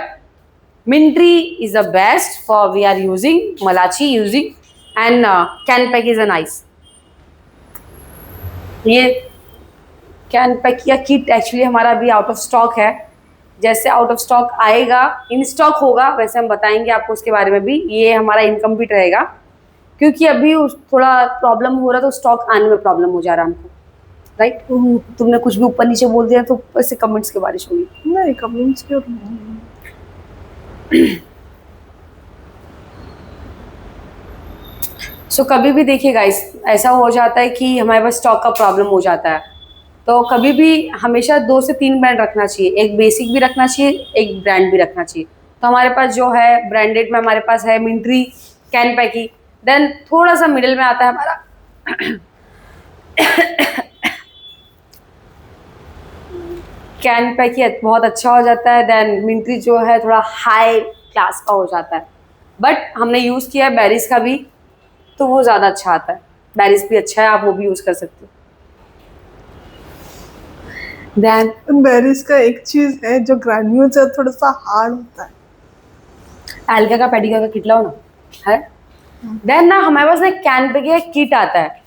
Myntra is the best for we are using, Malachi using, and can pack is a nice. ये कैन पैक या किट एक्चुअली हमारा अभी आउट ऑफ स्टॉक है। जैसे आउट ऑफ स्टॉक आएगा, इन स्टॉक होगा, वैसे हम बताएंगे आपको उसके बारे में भी। ये हमारा इनकम्प्लीट रहेगा क्योंकि अभी थोड़ा प्रॉब्लम हो रहा, तो स्टॉक आने में प्रॉब्लम हो जा रहा हमको, राइट। तुमने कुछ भी ऊपर नीचे बोल दिया तो ऐसे कमेंट्स की बारिश होगी। नहीं, कमेंट्स क्यों? सो कभी भी देखिए गाइस, ऐसा हो जाता है कि हमारे पास स्टॉक का प्रॉब्लम हो जाता है, तो कभी भी हमेशा 2 से 3 ब्रांड रखना चाहिए। एक बेसिक भी रखना चाहिए, एक ब्रांड भी रखना चाहिए। तो हमारे पास जो है ब्रांडेड में हमारे पास है मिंट्री, कैन पैकी, देन थोड़ा सा मिडिल में आता है हमारा कैन पैकी बहुत अच्छा हो जाता है, देन मिंट्री जो है थोड़ा हाई क्लास का हो जाता है। बट हमने यूज़ किया है बैरिस का भी, तो वो ज़्यादा अच्छा आता है। बैरिस भी अच्छा है, आप वो भी यूज़ कर सकते हो। देन बेरीज का एक चीज है जो ग्रैन्यूल्स है, थोड़ा सा हार्ड होता है। एल्गा का पेडिक्योर का किट लाओ ना, है। देन ना हमारे पास ना कैन पे एक किट आता है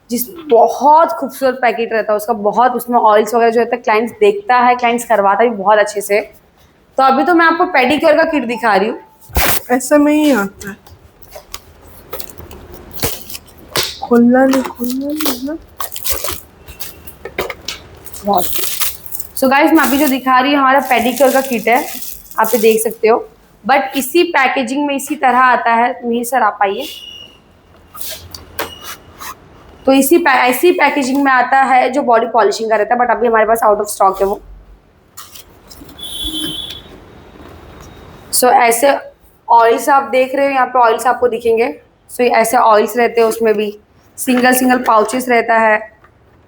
जिस बहुत खूबसूरत पैकेट रहता है उसका, बहुत उसमें ऑयल्स वगैरह जो रहता है क्लाइंट्स देखता है, क्लाइंट्स करवाता भी बहुत अच्छे से। तो अभी तो मैं आपको पेडिक्योर का किट दिखा रही हूँ। ऐसा में ही आता है, खुलना नहीं ना। बहुत सो गाइस, मैं अभी जो दिखा रही हूँ हमारा पेडिक्योर का किट है, आप ये देख सकते हो। बट इसी पैकेजिंग में इसी तरह आता है। नहीं सर, आप आइए। तो ऐसी पैकेजिंग में आता है जो बॉडी पॉलिशिंग का रहता है, बट अभी हमारे पास आउट ऑफ स्टॉक है वो। सो ऐसे ऑयल्स आप देख रहे हो, यहाँ पे ऑयल्स आपको दिखेंगे। सो ऐसे ऑयल्स रहते हैं, उसमें भी सिंगल सिंगल पाउचेस रहता है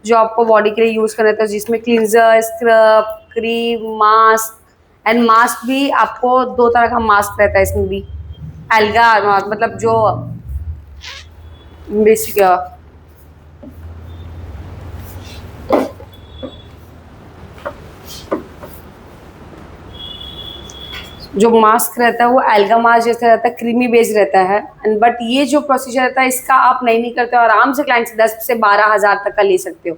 जो आपको बॉडी के लिए यूज़ करना रहता है, जिसमें cleanser, scrub, cream, mask. And mask भी आपको 2 तरह का मास्क रहता है इसमें भी। एल्गा मतलब जो बेसिक जो मास्क रहता है वो एल्गा मास्क जैसा रहता है, क्रीमी बेस्ड रहता है। एंड बट ये जो प्रोसीजर रहता है इसका आप नहीं करते हो, आराम से क्लाइंट से 10 से 12 हज़ार तक का ले सकते हो।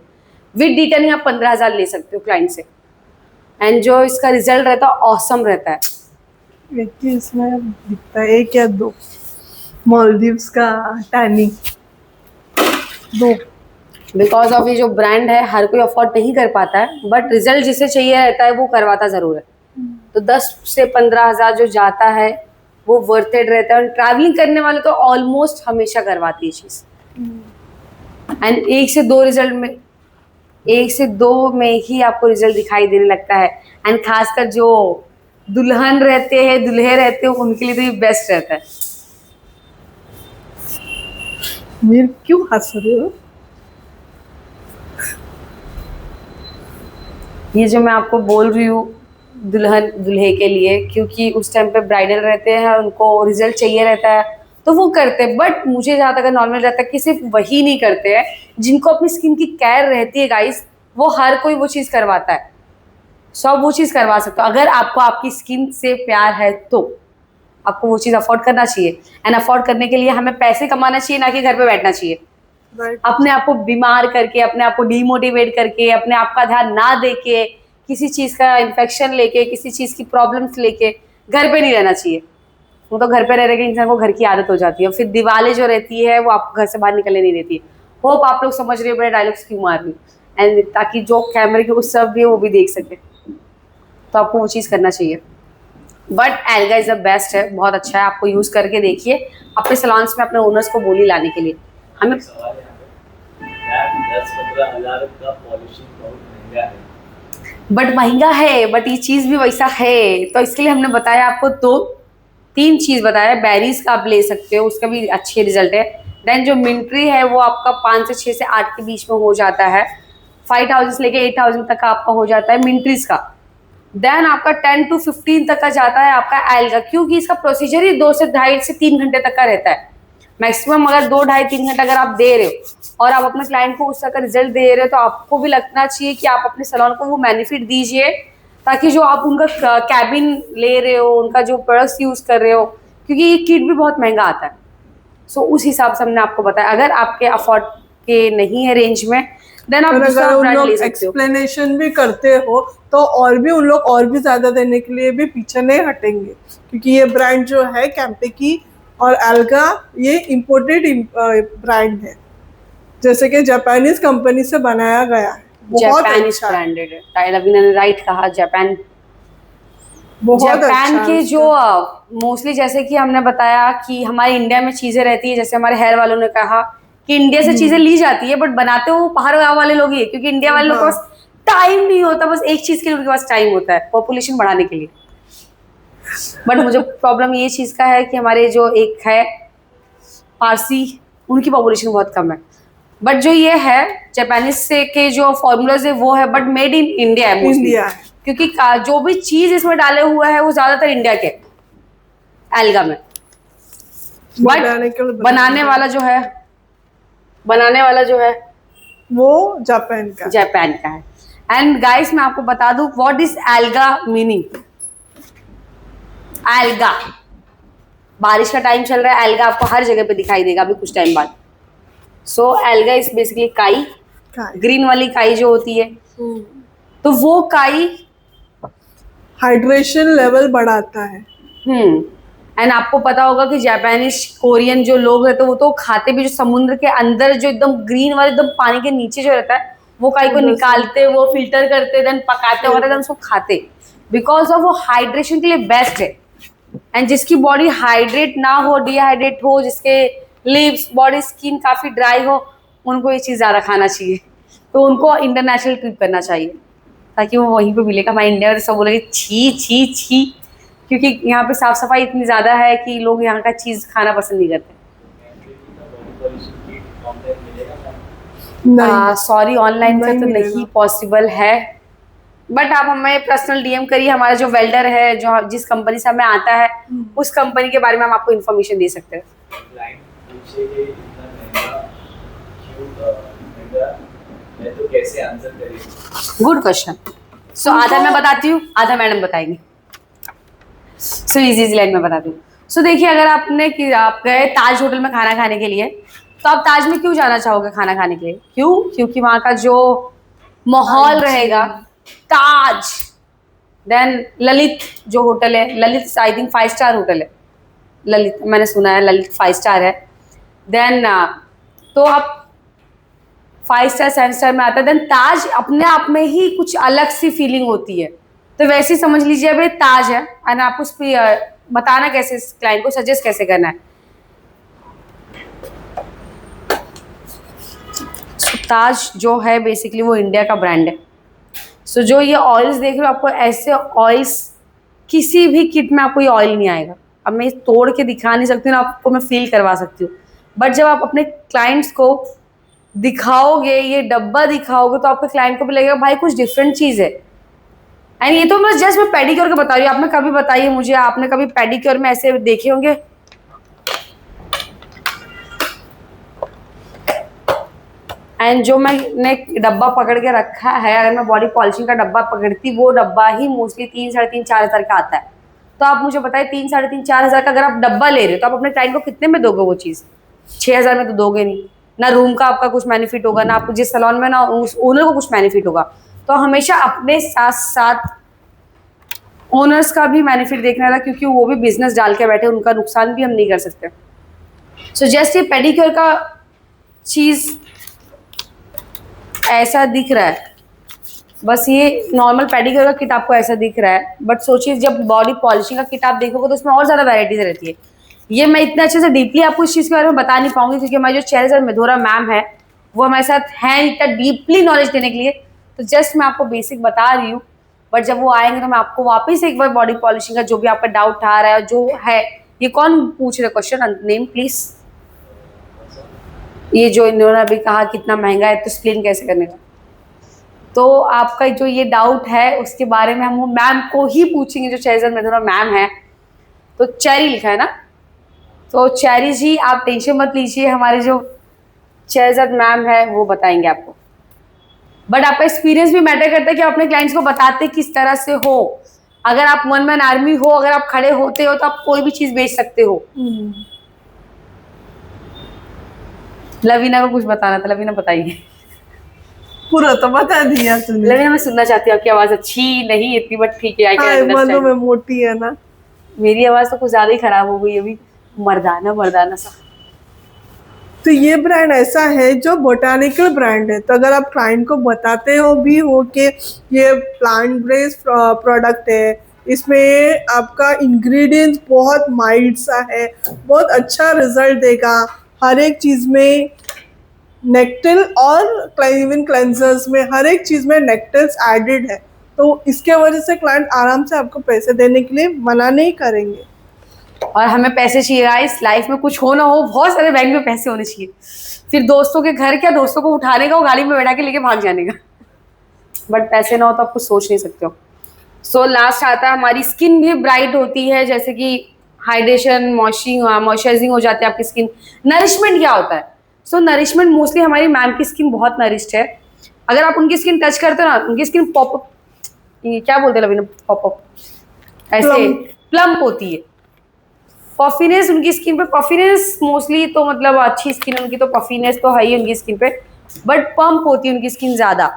विद डिटेलिंग आप 15 हज़ार ले सकते हो क्लाइंट से। एंड जो इसका रिजल्ट रहता है ऑसम रहता है। एक ही इसमें दिखता है, एक या दो मालदीव्स का टैनिंग, दो। बिकॉज ऑफ ये जो ब्रांड है हर कोई अफोर्ड नहीं कर पाता है, बट रिजल्ट जिसे चाहिए रहता है वो करवाता ज़रूर है। तो 10 से 15 हज़ार जो जाता है वो वर्थ इट रहता है। और ट्रैवलिंग करने वाले तो ऑलमोस्ट हमेशा करवाती है चीज़। एंड 1 से 2 में ही आपको रिजल्ट दिखाई देने लगता है। एंड खासकर जो दुल्हन रहते हैं, दूल्हे रहते हैं, उनके लिए तो ये बेस्ट रहता है। मीर क्यों हंस रहे हो? ये जो मैं आपको बोल रही हूँ दुल्हन दूल्हे के लिए, क्योंकि उस टाइम पे ब्राइडल रहते हैं, उनको रिजल्ट चाहिए रहता है तो वो करते हैं। बट मुझे जहाँ तक नॉर्मल रहता है कि सिर्फ वही नहीं करते हैं, जिनको अपनी स्किन की केयर रहती है गाइस, वो हर कोई वो चीज़ करवाता है। सब वो चीज़ करवा सकते हो। अगर आपको आपकी स्किन से प्यार है तो आपको वो चीज़ अफोर्ड करना चाहिए। एंड अफोर्ड करने के लिए हमें पैसे कमाना चाहिए, ना कि घर पे बैठना चाहिए। राइट। अपने आप को बीमार करके, अपने आप को डीमोटिवेट करके, अपने आप का ध्यान ना देके, किसी चीज़ का इन्फेक्शन लेके, किसी चीज़ की प्रॉब्लम्स लेके घर पे नहीं रहना चाहिए। वो तो घर पे रह के इंसान को घर की आदत हो जाती है, फिर दिवाली जो रहती है वो आपको घर से बाहर निकलने नहीं देती है। होप आप लोग समझ रहे हो मेरे डायलॉग्स क्यों मार रही हूँ, एंड ताकि जो कैमरे के उस सब भी है वो भी देख सके, तो आपको वो चीज़ करना चाहिए। But alga is the best है, बहुत अच्छा है, आपको यूज़ करके देखिए। अपने सलॉन्स में अपने ओनर्स को बोली लाने के लिए। हमें सवाल यहाँ पे, मैम 10-15 हज़ार का पॉलिशिंग बहुत महंगा है। बट महंगा है, बट ये चीज़ भी वैसा है, तो इसके लिए हमने बताया आपको। तो 3 चीज़ बताया। बैरीज का आप ले सकते हो, उसका भी अच्छे रिजल्ट है। देन जो मिंट्री है वो आपका 5 से 6 से 8 के बीच में हो जाता है। 5000 से लेके 8000 तक का आपका हो जाता है मिंट्रीज का। देन आपका 10 to 15 तक का जाता है आपका एल्गा, क्योंकि इसका प्रोसीजर ही 2 से 2.5 से 3 घंटे तक का रहता है मैक्सिमम। अगर 2, 2.5, 3 घंटे अगर आप दे रहे हो और आप अपने क्लाइंट को उस तरह का रिजल्ट दे रहे हो, तो आपको भी लगना चाहिए कि आप अपने सैलून को वो बेनिफिट दीजिए, ताकि जो आप उनका कैबिन ले रहे हो, उनका जो प्रोडक्ट्स यूज़ कर रहे हो, क्योंकि ये किट भी बहुत महंगा आता है। सो उस हिसाब से हमने आपको बताया। अगर आपके अफोर्ड के नहीं है रेंज में, देन आप और दूसरा अगर उन ब्रांड लोग ले सकते हो। एक्सप्लेनेशन भी करते हो तो और भी उन लोग और भी ज्यादा देने के लिए भी पीछे नहीं हटेंगे, क्योंकि ये ब्रांड जो है कैम्पेकी और एल्गा, ये इम्पोर्टेड ब्रांड है, जैसे कि जापानीज कंपनी से बनाया गया है। बहुत जापानीज अच्छा है, ब्रांडेड है, रवीना ने राइट कहा। जापान बहुत जापान अच्छा के है जो मोस्टली, जैसे कि हमने बताया कि हमारे इंडिया में चीज़ें रहती है, जैसे हमारे हेयर वालों ने कहा कि इंडिया से चीज़ें ली जाती है, बट बनाते वो बाहर गाँव वाले लोग ही है, क्योंकि इंडिया वाले लोग के पास टाइम नहीं होता। बस एक चीज़ के लिए उनके पास टाइम होता है, पॉपुलेशन बढ़ाने के लिए। बट मुझे प्रॉब्लम ये चीज़ का है कि हमारे जो एक है पारसी, उनकी पॉपुलेशन बहुत कम है। बट जो ये है जापानीज से के जो फॉर्मूलाज है वो है, बट मेड इन इंडिया है मोस्टली, इंडिया है। क्योंकि जो भी चीज़ इसमें डाले हुए है वो ज़्यादातर इंडिया के एल्गा में। बट बनाने वाला जो है वो जापान का जापान का है। एंड गाइस मैं आपको बता दूं what is alga meaning. Alga, बारिश का टाइम चल रहा है, एल्गा आपको हर जगह पे दिखाई देगा अभी कुछ टाइम बाद। सो एल्गा इज बेसिकली काई, ग्रीन वाली काई जो होती है, तो वो काई हाइड्रेशन लेवल बढ़ाता है। एंड आपको पता होगा कि जापानीज कोरियन जो लोग रहते हैं वो तो खाते भी, जो समुद्र के अंदर जो एकदम ग्रीन वाले एकदम पानी के नीचे जो रहता है वो काई को निकालते, वो फिल्टर करते, देन पकाते वगैरह, देन उसको खाते, बिकॉज ऑफ वो हाइड्रेशन के लिए बेस्ट है। एंड जिसकी बॉडी हाइड्रेट ना हो, डिहाइड्रेट हो, जिसके लिप्स, बॉडी, स्किन काफी ड्राई हो, उनको ये चीज़ ज़्यादा खाना चाहिए, तो उनको इंटरनेशनल ट्रिप करना चाहिए ताकि वो वहीं पे मिलेगा। हमारे इंडिया में तो सब बोलेंगे छी छी छी, क्योंकि यहाँ पे साफ सफाई इतनी ज़्यादा है कि लोग यहाँ का चीज़ खाना पसंद नहीं करते। नहीं, सॉरी, ऑनलाइन का नहीं तो मिलेगा। नहीं पॉसिबल है, बट आप हमें पर्सनल डीएम करिए। हमारा जो वेल्डर है, जो जिस कंपनी से हमें आता है, उस कंपनी के बारे में हम आपको इन्फॉर्मेशन दे सकते हैं। क्लाइंट पूछे कि इतना महंगा क्यों महंगा है, तो कैसे आंसर करेंगे? Good question. सो आधा मैं बताती हूँ, आधा मैडम बताएंगी। सो इजी लाइन में बताती हूँ। सो देखिए, अगर आप गए ताज होटल में खाना खाने के लिए, तो आप ताज में क्यों जाना चाहोगे खाना खाने के लिए? क्यों? क्योंकि वहाँ का जो माहौल रहेगा, ताज। देन ललित जो होटल है, Lalit I think 5 star hotel है, ललित मैंने सुना है, ललित 5 स्टार है। देन तो आप 5 स्टार 7 स्टार में आता है। देन ताज अपने आप में ही कुछ अलग सी फीलिंग होती है, तो वैसे ही समझ लीजिए भाई ताज है, और आप उस पर बताना कैसे, क्लाइंट को सजेस्ट कैसे करना है। ताज जो है बेसिकली वो इंडिया का ब्रांड है। सो जो ये ऑयल्स देख रहे हो, आपको ऐसे ऑयल्स किसी भी किट में आपको ये ऑयल नहीं आएगा। अब मैं तोड़ के दिखा नहीं सकती हूँ, आपको मैं फील करवा सकती हूँ, बट जब आप अपने क्लाइंट्स को दिखाओगे, ये डब्बा दिखाओगे, तो आपके क्लाइंट को भी लगेगा भाई कुछ डिफरेंट चीज़ है। एंड ये तो मैं जस्ट मैं पेडिक्योर का बता रही हूँ। आपने कभी बताइए मुझे, आपने कभी पेडिक्योर में ऐसे देखे होंगे? एंड जो मैंने डब्बा पकड़ के रखा है, अगर मैं बॉडी पॉलिशिंग का डब्बा पकड़ती, वो डब्बा ही मोस्टली 3, 3.5, 4 हज़ार का आता है। तो आप मुझे बताइए 3, 3.5, 4 हज़ार का अगर आप डब्बा ले रहे हो, तो आप अपने क्लाइंट को कितने में दोगे वो चीज़? 6 हज़ार में तो दोगे नहीं ना। रूम का आपका कुछ बेनिफिट होगा ना, आपको जिस सैलून में ना उस ओनर को कुछ बेनिफिट होगा। तो हमेशा अपने साथ साथ ओनर्स का भी बेनिफिट देखना था, क्योंकि वो भी बिजनेस डाल के बैठे, उनका नुकसान भी हम नहीं कर सकते। सो जस्ट ये पेडिक्योर का चीज़ ऐसा दिख रहा है, बस ये नॉर्मल पेडिक्योर का किट आपको ऐसा दिख रहा है, बट सोचिए जब बॉडी पॉलिशिंग का किट आप देखोगे तो उसमें और ज़्यादा वैराइटीज रहती है। ये मैं इतने अच्छे से डीपली आपको इस चीज़ के बारे में बता नहीं पाऊंगी, क्योंकि हमारी जो चेहरे मेधोरा मैम है वो हमारे साथ हैं इतना डीपली नॉलेज देने के लिए। तो जस्ट मैं आपको बेसिक बता रही हूँ, बट जब वो आएंगे तो मैं आपको वापस एक बार बॉडी पॉलिशिंग का जो भी आपका डाउट आ रहा है, जो है, ये कौन पूछ रहे क्वेश्चन, नेम प्लीज। ये जो इन्होंने अभी कहा कितना महंगा है, तो एक्सप्लेन कैसे करने का, तो आपका जो ये डाउट है उसके बारे में हम वो मैम को ही पूछेंगे, जो चेहरे मेधोरा मैम है। तो चेरी लिखा है ना, तो चेरी जी आप टेंशन मत लीजिए, हमारे जो चेहरे मैम है वो बताएंगे आपको। बट आपका एक्सपीरियंस भी मैटर करता है कि आप अपने क्लाइंट्स को बताते किस तरह से हो। अगर आप वन मैन आर्मी हो, अगर आप खड़े होते हो, तो आप कोई भी चीज बेच सकते हो। लवीना को कुछ बताना था, लवीना बताइए। पूरा तो बता दिया तूने। लवीना मैं सुनना चाहती हूँ, आपकी आवाज अच्छी नहीं इतनी, बट ठीक है, आई कैन मानो अंडरस्टैंड। में मोटी है ना। मेरी आवाज तो कुछ ज्यादा ही खराब हो गई अभी, मर्दाना मर्दाना सा। तो ये ब्रांड ऐसा है जो बोटानिकल ब्रांड है, तो अगर आप क्लाइंट को बताते हो भी हो कि ये प्लांट बेस्ड प्रोडक्ट है, इसमें आपका इंग्रेडिएंट्स बहुत माइल्ड सा है, बहुत अच्छा रिजल्ट देगा हर एक चीज़ में, नेक्टिल और इवन क्लेंजर्स में हर एक चीज़ में नेक्टिल्स एडेड है, तो इसके वजह से क्लाइंट आराम से आपको पैसे देने के लिए मना नहीं करेंगे। और हमें पैसे चाहिए गाइस, लाइफ में कुछ हो ना हो, बहुत सारे बैंक में पैसे होने चाहिए। फिर दोस्तों के घर क्या, दोस्तों को उठाने का, वो गाड़ी में बैठा के लेके भाग जाने का, बट पैसे ना हो तो आप कुछ सोच नहीं सकते हो। सो लास्ट आता है, हमारी स्किन भी ब्राइट होती है, जैसे कि हाइड्रेशन, मॉइस्चराइजिंग हो जाती है आपकी स्किन। नरिशमेंट क्या होता है? सो नरिशमेंट मोस्टली हमारी मैम की स्किन बहुत नरिश्ड है। अगर आप उनकी स्किन टच करते हो ना, उनकी स्किन पॉपअप, क्या बोलते हैं लवीना, पॉपअप, ऐसे प्लम्प होती है। पफिनेस उनकी स्किन पे, पफिनेस मोस्टली तो मतलब अच्छी स्किन उनकी, तो पफिनेस तो है ही उनकी स्किन पे, बट पंप होती है उनकी स्किन ज़्यादा।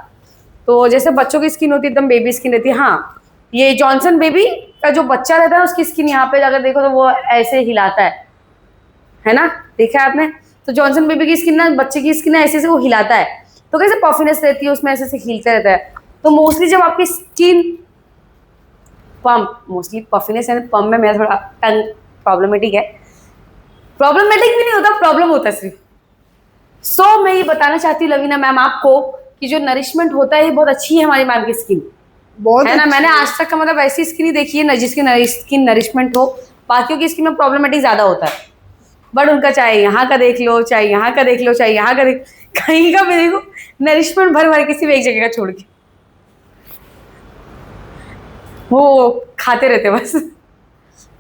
तो जैसे बच्चों की स्किन होती है एकदम बेबी स्किन रहती है। हाँ, ये जॉनसन बेबी का जो बच्चा रहता है उसकी स्किन यहाँ पे अगर देखो तो वो ऐसे हिलाता है ना, देखा है आपने? तो जॉनसन बेबी की स्किन ना, बच्चे की स्किन ना ऐसे से वो हिलाता है, तो कैसे पफिनेस रहती है उसमें, ऐसे से हिलता रहता है। तो मोस्टली जब आपकी skin pump, mostly puffiness and pump में मेरा थोड़ा टंग प्रॉब्लमेटिक है, प्रॉब्लमेटिक भी नहीं होता, प्रॉब्लम होता है सिर्फ। सो मैं ये बताना चाहती हूँ लवीना मैम आपको कि जो नरिशमेंट होता है ये बहुत अच्छी है हमारी मैम की स्किन, बहुत है ना। अच्छी मैंने है। आज तक का मतलब ऐसी स्किन ही देखी है ना जिसकी स्किन नरिशमेंट हो, बाकियों की स्किन में प्रॉब्लमेटिक ज्यादा होता है। बट उनका चाहे यहाँ का देख लो, चाहे यहाँ का देख लो, चाहे यहाँ का देख, कहीं का भी देखो नरिशमेंट भर भर किसी भी एक जगह का छोड़ के वो खाते रहते बस,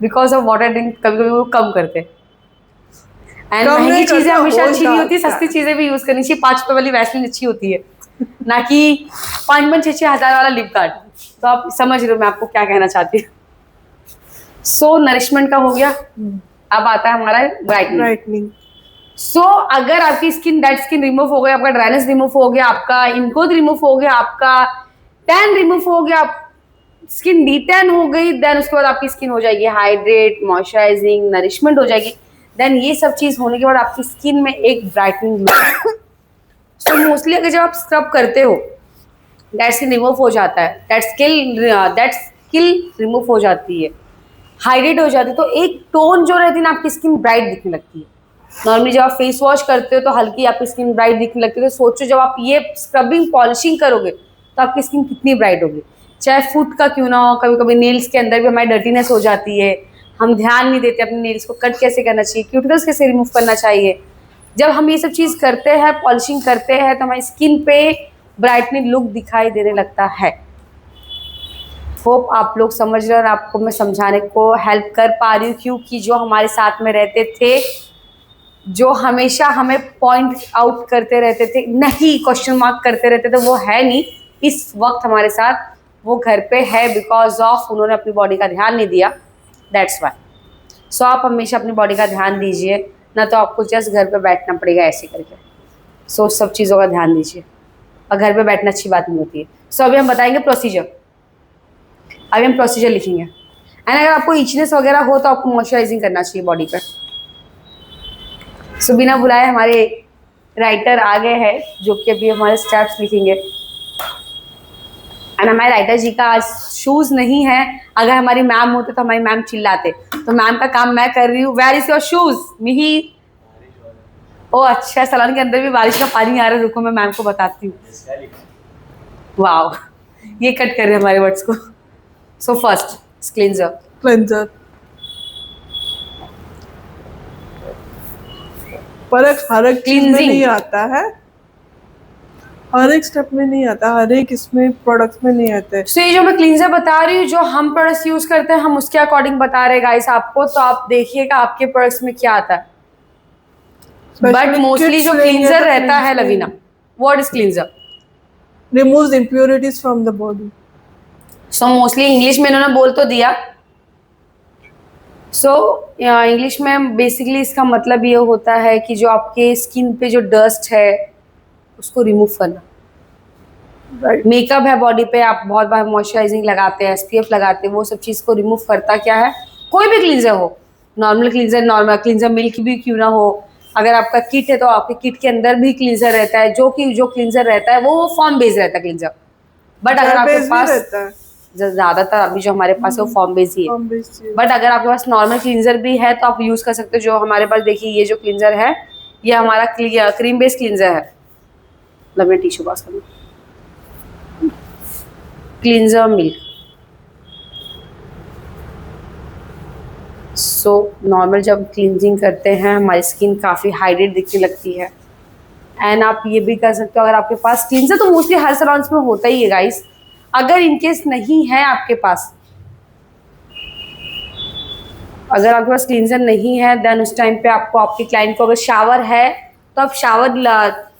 बिकॉज ऑफ वाटर ड्रिंक कभी कभी वो कम करते। एंड कम महंगी नहीं चीजें करते, हमेशा हो अच्छी नहीं होती, जाता सस्ती है। चीजें भी यूज करनी चाहिए। 5 रुपए वाली वैसलीन अच्छी होती है, ना कि 5-6 हजार वाला लिप गार्ड। तो आप समझ रहे हो मैं आपको क्या कहना चाहती हूँ। सो नरिशमेंट का हो गया, अब आता है हमारा ब्राइटनिंग। ब्राइटनिंग। सो अगर आपकी स्किन डेड स्किन रिमूव हो गया, आपका ड्राइनेस रिमूव हो गया, आपका इनकोड रिमूव हो गया, आपका टैन रिमूव हो गया, स्किन डीटैन हो गई, देन उसके बाद आपकी स्किन हो जाएगी हाइड्रेट, मॉइस्चराइजिंग, नरिशमेंट हो जाएगी। देन ये सब चीज होने के बाद आपकी स्किन में एक ब्राइटनिंग लुक। सो मोस्टली अगर जब आप स्क्रब करते हो डेड स्किन रिमूव हो जाता है, डेड स्किन रिमूव हो जाती है, हाइड्रेट हो जाती है, तो एक टोन जो रहती है ना आपकी स्किन ब्राइट दिखने लगती है। नॉर्मली जब आप फेस वॉश करते हो तो हल्की आपकी स्किन ब्राइट दिखने लगती है, तो सोचो जब आप ये स्क्रबिंग पॉलिशिंग करोगे तो आपकी स्किन कितनी ब्राइट होगी। चाहे फुट का क्यों ना हो, कभी कभी नेल्स के अंदर भी हमारी डर्टीनेस हो जाती है, हम ध्यान नहीं देते अपने नेल्स को कट कैसे करना चाहिए, क्यूटिकल्स कैसे रिमूव करना चाहिए। जब हम ये सब चीज़ करते हैं, पॉलिशिंग करते हैं, तो हमारी स्किन पे ब्राइटनिंग लुक दिखाई देने लगता है। होप आप लोग समझ रहे हो और आपको मैं समझाने को हेल्प कर पा रही हूँ, क्योंकि जो हमारे साथ में रहते थे, जो हमेशा हमें पॉइंट आउट करते रहते थे, नहीं क्वेश्चन मार्क करते रहते थे, वो है नहीं इस वक्त हमारे साथ, वो घर पे है बिकॉज ऑफ उन्होंने अपनी बॉडी का ध्यान नहीं दिया, दैट्स वाई। सो आप हमेशा अपनी बॉडी का ध्यान दीजिए, ना तो आपको जस्ट घर पे बैठना पड़ेगा ऐसे करके। सो सब चीज़ों का ध्यान दीजिए, और घर पे बैठना अच्छी बात नहीं होती है। सो अभी हम बताएंगे प्रोसीजर, अभी हम प्रोसीजर लिखेंगे। एंड अगर आपको इचनेस वगैरह हो तो आपको मॉइस्चराइजिंग करना चाहिए बॉडी पर। सो बिना बुलाए हमारे राइटर आ गए हैं जो कि अभी हमारे स्टेप्स लिखेंगे। एंड हमारे राइटर जी का आज शूज नहीं है, अगर हमारी मैम होते तो हमारी मैम चिल्लाते, तो मैम का काम मैं कर रही हूँ। Where is your shoes Mihi? ओ अच्छा, सलन के अंदर भी बारिश का पानी आ रहा है, रुको मैं मैम को बताती हूँ। वाओ, ये कट कर रहे हैं हमारे वर्ड्स को। So first cleanser, cleanser. फर्क हर एक चीज में Cleansing. नहीं आता है, हर एक स्टेप में नहीं आता, हर एक इसमें प्रोडक्ट्स में नहीं आता है। सो ये जो मैं क्लींजर बता रही हूँ, जो हम प्रोडक्ट्स यूज करते हैं हम उसके अकॉर्डिंग बता रहे गाइस आपको, तो आप देखिएगा आपके प्रोडक्ट्स में क्या आता है। बट Especially मोस्टली kids जो रहेंगे क्लींजर तो रहता है cleansing Lavina, what is cleanser? removes impurities from the body. So mostly English में इन्होंने बोल तो दिया। सो इंग्लिश में बेसिकली इसका मतलब ये होता है कि जो आपके स्किन पे जो डस्ट है उसको रिमूव करना। Right. मेकअप है बॉडी पे, आप बहुत बार मॉइस्चराइजिंग लगाते हैं, एसपीएफ लगाते हैं, वो सब चीज़ को रिमूव करता क्या है, कोई भी क्लींजर हो, नॉर्मल क्लींजर मिल्क भी क्यों ना हो, अगर आपका किट है तो आपके किट के अंदर भी क्लींजर रहता है, जो क्लींजर रहता है वो फॉर्म बेस्ड रहता है क्लींजर। बट अगर आपके Gel-based भी पास रहता है, ज़्यादातर अभी जो हमारे पास है वो फॉर्म बेस्ड ही है, form-based ही है। बट अगर आपके पास नॉर्मल क्लींजर भी है तो आप यूज़ कर सकते हो। जो हमारे पास देखिए ये जो क्लींजर है ये हमारा क्रीम बेस्ड क्लींजर है। मतलब मैं टिश्यू पास करूँ, क्लींजर मिल्क। सो नॉर्मल जब क्लींजिंग करते हैं हमारी स्किन काफ़ी हाइड्रेट दिखने लगती है। एंड आप ये भी कर सकते हो, अगर आपके पास क्लींजर तो मोस्टली हर सैलून्स में होता ही है गाइस, अगर इनकेस नहीं है आपके पास, अगर आपके पास क्लींजर नहीं है देन उस टाइम पे आपको आपके क्लाइंट को, अगर शावर है तो आप शावर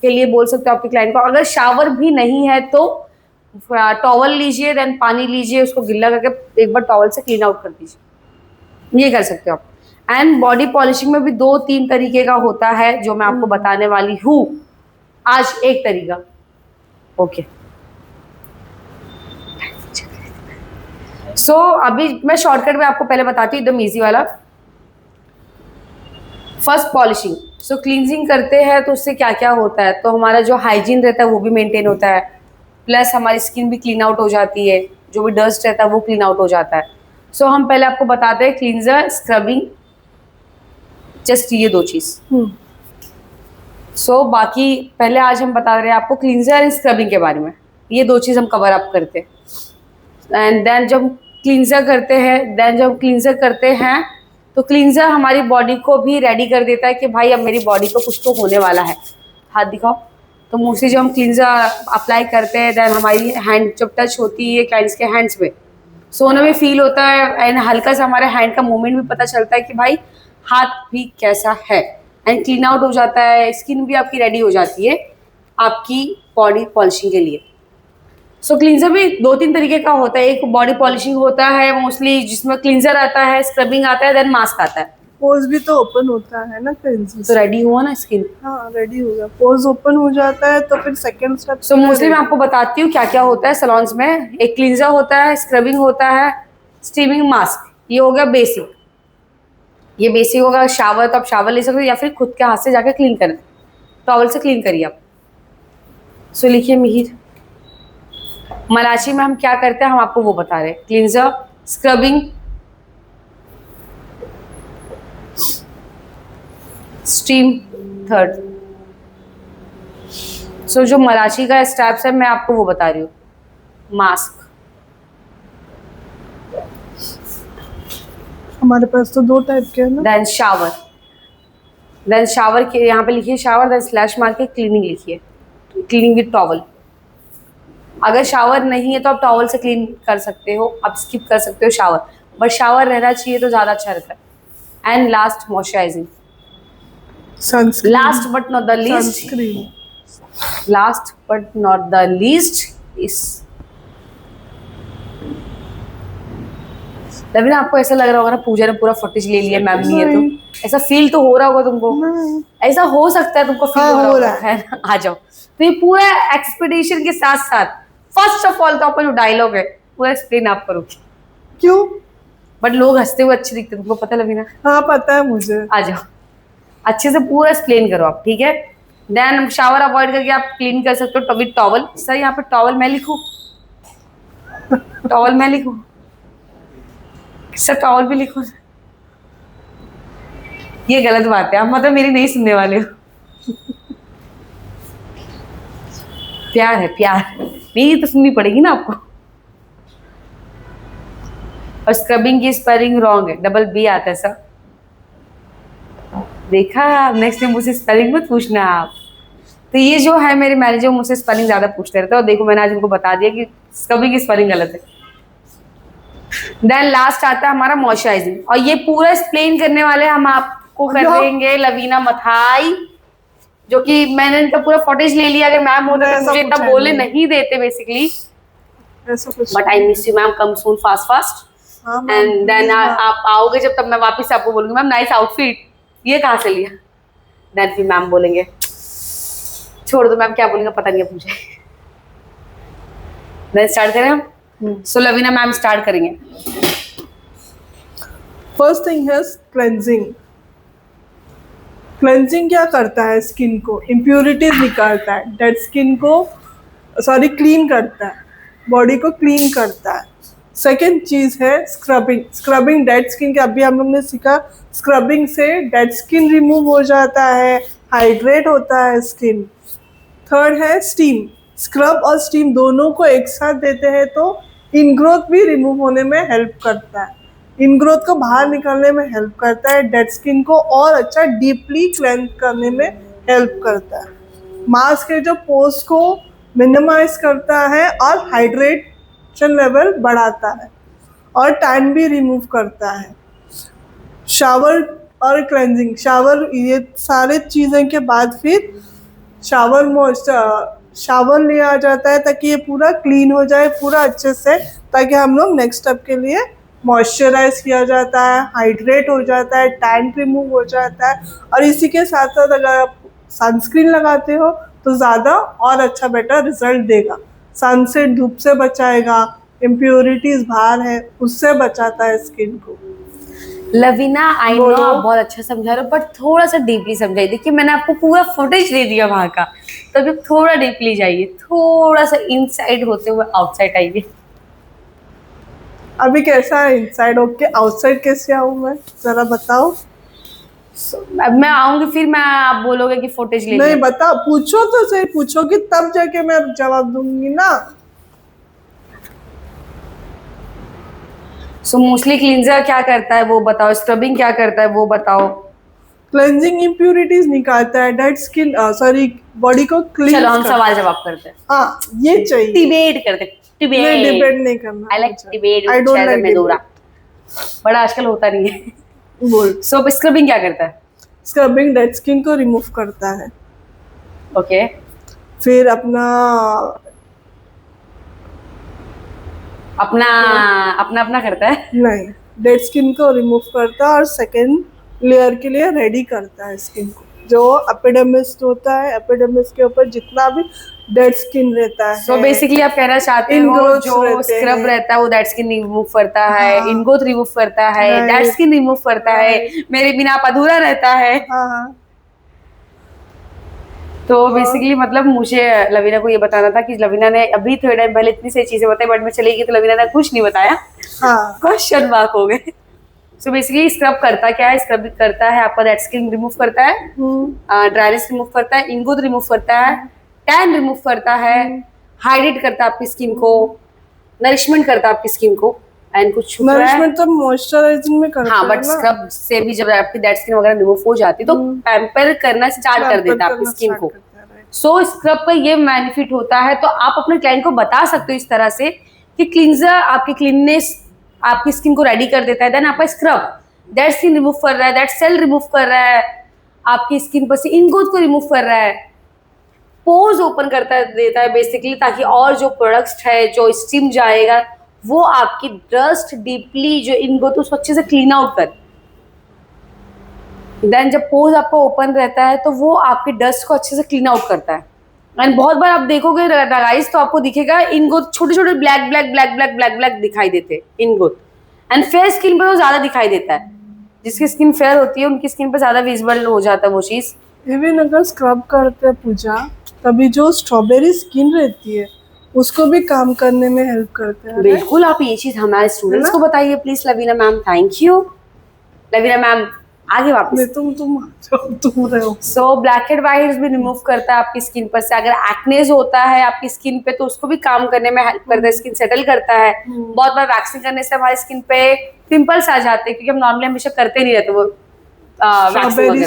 के लिए बोल सकते हो आपके क्लाइंट को, अगर शावर भी नहीं है तो टॉवल लीजिए, देन पानी लीजिए, उसको गिल्ला करके एक बार टॉवल से क्लीन आउट कर दीजिए, ये कर सकते हो आप। एंड बॉडी पॉलिशिंग में भी 2-3 तरीके का होता है जो मैं आपको बताने वाली हूँ आज। एक तरीका, ओके सो अभी मैं शॉर्टकट में आपको पहले बताती हूँ, एकदम इजी वाला। फर्स्ट पॉलिशिंग, सो क्लींजिंग करते हैं तो उससे क्या क्या होता है, तो हमारा जो हाइजीन रहता है वो भी मेंटेन होता है, प्लस हमारी स्किन भी क्लीन आउट हो जाती है, जो भी डस्ट रहता है वो क्लीन आउट हो जाता है। सो हम पहले आपको बताते हैं क्लींजर, स्क्रबिंग, जस्ट ये 2 चीज़। सो बाकी पहले आज हम बता रहे हैं आपको क्लींजर एंड स्क्रबिंग के बारे में। ये दो चीज़ हम कवर अप करते हैं। एंड देन जब हम क्लींजर करते हैं तो क्लींजर हमारी बॉडी को भी रेडी कर देता है कि भाई अब मेरी बॉडी को कुछ तो होने वाला है। हाथ दिखाओ। तो मोस्टली जब हम क्लींजर अप्लाई करते हैं देन हमारी हैंड जब टच होती है क्लाइंट्स के हैंड्स में, सो उन्हें भी फील होता है एंड हल्का सा हमारे हैंड का मूवमेंट भी पता चलता है कि भाई हाथ भी कैसा है, एंड क्लीन आउट हो जाता है। स्किन भी आपकी रेडी हो जाती है आपकी बॉडी पॉलिशिंग के लिए। सो क्लींजर भी 2-3 तरीके का होता है। एक बॉडी पॉलिशिंग होता है मोस्टली, जिसमें क्लींजर आता है, स्क्रबिंग आता है, देन मास्क आता है। पोज भी तो ओपन होता है ना क्लेंजिंग तो रेडी हुआ ना स्किन। हाँ रेडी हो गया, पोज ओपन हो जाता है तो फिर सेकंड स्टेप। सो मोस्टली मैं आपको बताती हूँ क्या क्या होता है सलॉन्स में। एक क्लींजर होता है, स्क्रबिंग होता है, स्टीमिंग, मास्क। ये हो गया बेसिक। ये बेसिक होगा। शावर तो आप शावर ले सकते हो या फिर खुद के हाथ से जाकर क्लीन करें, टॉवल से क्लीन करिए आप। सो लिखिए मिहिर। मलाची में हम क्या करते हैं हम आपको वो बता रहे हैं। Cleanser, scrubbing, steam third. So जो मलाची का स्टेप्स है मैं आपको वो बता रही हूँ। मास्क, हमारे पास तो 2 टाइप के हैं ना। देन शावर, देन शावर के यहाँ पे लिखिए शावर, देन स्लैश मार के क्लीनिंग लिखिए, क्लीनिंग विद टॉवल। अगर शावर नहीं है तो आप टॉवल से क्लीन कर सकते हो, आप स्किप कर सकते हो शावर, बट शावर रहना चाहिए तो ज़्यादा अच्छा रहता है। And last moisturising. Sunscreen. Last but not the least, sunscreen. Last but not the least is Lavina. आपको ऐसा लग रहा होगा ना पूजा ने पूरा फुटेज ले लिया मैम ने, तो ऐसा फील तो हो रहा होगा तुमको। नहीं। ऐसा हो सकता है तुमको फील हाँ, हो हो रहा रहा है ना? आ जाओ। तो ये पूरा एक्सपेडिशन के साथ साथ फर्स्ट ऑफ ऑल तो आपका जो डायलॉग है पूरा एक्सप्लेन आप करोगे। क्यों? बट लोग हंसते हुए अच्छे दिखते हैं, तुमको पता लवीना। हाँ पता है मुझे। आ जाओ, अच्छे से पूरा एक्सप्लेन करो आप, ठीक है। देन शावर अवॉइड करके आप क्लीन कर सकते हो विद टॉवल। सर यहाँ पे टॉवल मैं लिखूं? टॉवल मैं लिखूं? सर टॉवल भी लिखो। ये गलत बात है, आप मतलब मेरी नहीं सुनने वाले हो। प्यार है प्यार, मेरी तो सुननी पड़ेगी ना आपको। और स्क्रबिंग की स्पेलिंग रॉन्ग है, डबल बी आता है सर। देखा, नेक्स्ट टाइम मुझसे स्पेलिंग मत पूछना आप। तो ये जो है मेरे मैनेजर मुझसे स्पेलिंग ज्यादा पूछते रहते हैं, और देखो मैंने आज उनको बता दिया कि स्क्रबिंग की स्पेलिंग गलत है। देन लास्ट आता है हमारा मॉइस्चराइजिंग, और ये पूरा एक्सप्लेन करने वाले हम आपको कर देंगे लवीना मथाई, जो कि मैंने इनका पूरा फुटेज ले लिया। अगर मैम होते तो मुझे इतना बोले नहीं देते basically, but I miss you ma'am, come soon fast fast. And then आप आओगे जब, तब मैं वापस आपको बोलूंगी मैम नाइस आउटफिट, ये कहाँ से लिया। देन फिर मैम बोलेंगे, छोड़ दो मैम क्या बोलेंगे पता नहीं है मुझे। देन स्टार्ट करें हम। सो लवीना मैम स्टार्ट करेंगे। फर्स्ट थिंग है क्लेंजिंग। क्लेंजिंग क्या करता है? स्किन को इम्प्योरिटीज निकालता है, डेड स्किन को क्लीन करता है, बॉडी को क्लीन करता है। सेकेंड चीज़ है स्क्रबिंग। स्क्रबिंग डेड स्किन के, अभी हम लोग ने सीखा, स्क्रबिंग से डेड स्किन रिमूव हो जाता है, हाइड्रेट होता है स्किन। थर्ड है स्टीम। स्क्रब और स्टीम दोनों को एक साथ देते हैं तो इनग्रोथ भी रिमूव होने में हेल्प करता है, इनग्रोथ को बाहर निकालने में हेल्प करता है, डेड स्किन को और अच्छा डीपली क्लेंज करने में हेल्प करता है। मास्क है जो पोर्स को मिनिमाइज करता है और हाइड्रेशन लेवल बढ़ाता है और टैन भी रिमूव करता है। शावर और क्लेंजिंग, शावर, ये सारे चीज़ें के बाद फिर शावर लिया जाता है ताकि ये पूरा क्लीन हो जाए पूरा अच्छे से, ताकि हम लोग नेक्स्ट स्टेप के लिए मॉइस्चराइज किया जाता है, हाइड्रेट हो जाता है, टैन रिमूव हो जाता है। और इसी के साथ साथ अगर आप सनस्क्रीन लगाते हो तो ज़्यादा और अच्छा बेटर रिजल्ट देगा। सन से, धूप से बचाएगा, इम्प्योरिटीज बाहर है उससे बचाता है स्किन को। लवीना आई नो आप बहुत अच्छा समझा रहे हो, बट थोड़ा सा डीपली समझाइए। देखिए मैंने आपको पूरा फुटेज दे दिया वहाँ का, तो अभी थोड़ा डीपली जाइए, थोड़ा सा इनसाइड होते हुए आउटसाइड आइए। अभी कैसा है इनसाइड? ओके, आउटसाइड कैसे आऊँ मैं, जरा बताओ। अब मैं आऊंगी फिर मैं आप बोलोगे कि फुटेज ले नहीं लिया। बता, पूछो तो सही, पूछोगी तब जाके मैं जवाब दूंगी ना। सो मोस्टली क्लींजर क्या करता है वो बताओ, स्क्रबिंग क्या करता है वो बताओ। क्लेंजिंग इम्प्यूरिटीज निकालता है, डेड स्किन सॉरी बॉडी को क्लीन चलो हम करता सवाल जवाब करते हैं, है। हाँ ये चाहिए। डिबेट करते हैं, नहीं डिबेट। डिबेट नहीं करना। I like debate I with don't share like मेडोरा, बड़ा आजकल होता नहीं है। बोल। सो स्क्रबिंग क्या करता है? स्क्रबिंग डेड स्किन को रिमूव करता है, ओके फिर अपना अपना अपना अपना करता है। नहीं, डेड स्किन को रिमूव करता है और सेकेंड लेयर के लिए रेडी करता है स्किन को। जो एपिडर्मिस होता है, एपिडर्मिस के ऊपर जितना भी डेड स्किन रहता है, सो बेसिकली आप कहना चाहते हो Ingrowths जो रहते स्क्रब हैं। रहता है वो डेड स्किन रिमूव करता है, हाँ। इनग्रोथ रिमूव करता है, Right. डेड स्किन रिमूव करता है, मेरे बिना आप अधूरा रहता है। हाँ हाँ तो बेसिकली मतलब मुझे लवीना को ये बताना था कि लवीना ने अभी थोड़े टाइम पहले इतनी सही चीजें बताई, बट मैं चली गई तो लवीना ने कुछ नहीं बताया, हाँ क्वेश्चन मार्क हो गए। सो बेसिकली स्क्रब करता क्या है? स्क्रब करता है आपका डेड स्किन रिमूव करता है, ड्राइनेस रिमूव करता है, इंगोथ रिमूव करता है, टैन रिमूव करता है, हाइड्रेट करता है आपकी स्किन को, नरिशमेंट करता है आपकी स्किन को, एंड कुछ छुप रहा है। नरिशमेंट तो मॉइस्चराइजिंग में करता हाँ है बट ना। स्क्रब से भी जब आपकी डेड स्किन वगैरह रिमूव हो जाती है तो पैम्पर करना स्टार्ट कर देता है आपकी स्किन को। सो स्क्रब का ये बेनिफिट होता है, तो आप अपने क्लाइंट को बता सकते हो इस तरह से कि क्लींजर आपकी क्लीननेस आपकी स्किन को रेडी कर देता है, देन आपका स्क्रब डेड स्किन रिमूव कर रहा है, डेड सेल रिमूव कर रहा है, आपकी स्किन पर से इनग्रोथ को रिमूव कर रहा है, पोर्स ओपन करता देता है बेसिकली, ताकि और जो प्रोडक्ट्स है जो स्टीम जाएगा वो आपकी डस्ट डीपली जो इनग्रोथ उसको अच्छे से क्लीन आउट कर। देन जब पोर्स आपका ओपन रहता है तो वो आपके डस्ट को अच्छे से क्लीन आउट करता है। एंड बहुत बार आप देखोगे गाइस तो आपको दिखेगा इनग्रोथ छोटे छोटे black black black black black black दिखाई देते हैं इनग्रोथ। एंड फेयर स्किन पर तो ज्यादा दिखाई देता है, जिसकी स्किन फेयर होती है उनकी स्किन पर ज्यादा विजिबल हो जाता है वो चीज। इवन अगर स्क्रब करते हैं पूजा, तभी जो स्ट्रॉबेरी स्किन रहती है उसको भी काम करने में हेल्प करते हैं। बिल्कुल, आप ये चीज हमारे स्टूडेंट्स को बताइए please Lavina ma'am. Thank you Lavina ma'am. आगे वापस। नहीं तुम रहे हो। सो ब्लैक हेड वाइट्स भी रिमूव करता है आपकी स्किन पर से। अगर एक्नेज होता है आपकी स्किन पे तो उसको भी काम करने में हेल्प करता है, स्किन सेटल करता है। बहुत बार वैक्सिंग करने से हमारी स्किन पे पिंपल्स आ जाते हैं क्योंकि हम नॉर्मली हमेशा करते नहीं रहते वो स्ट्रॉबेरी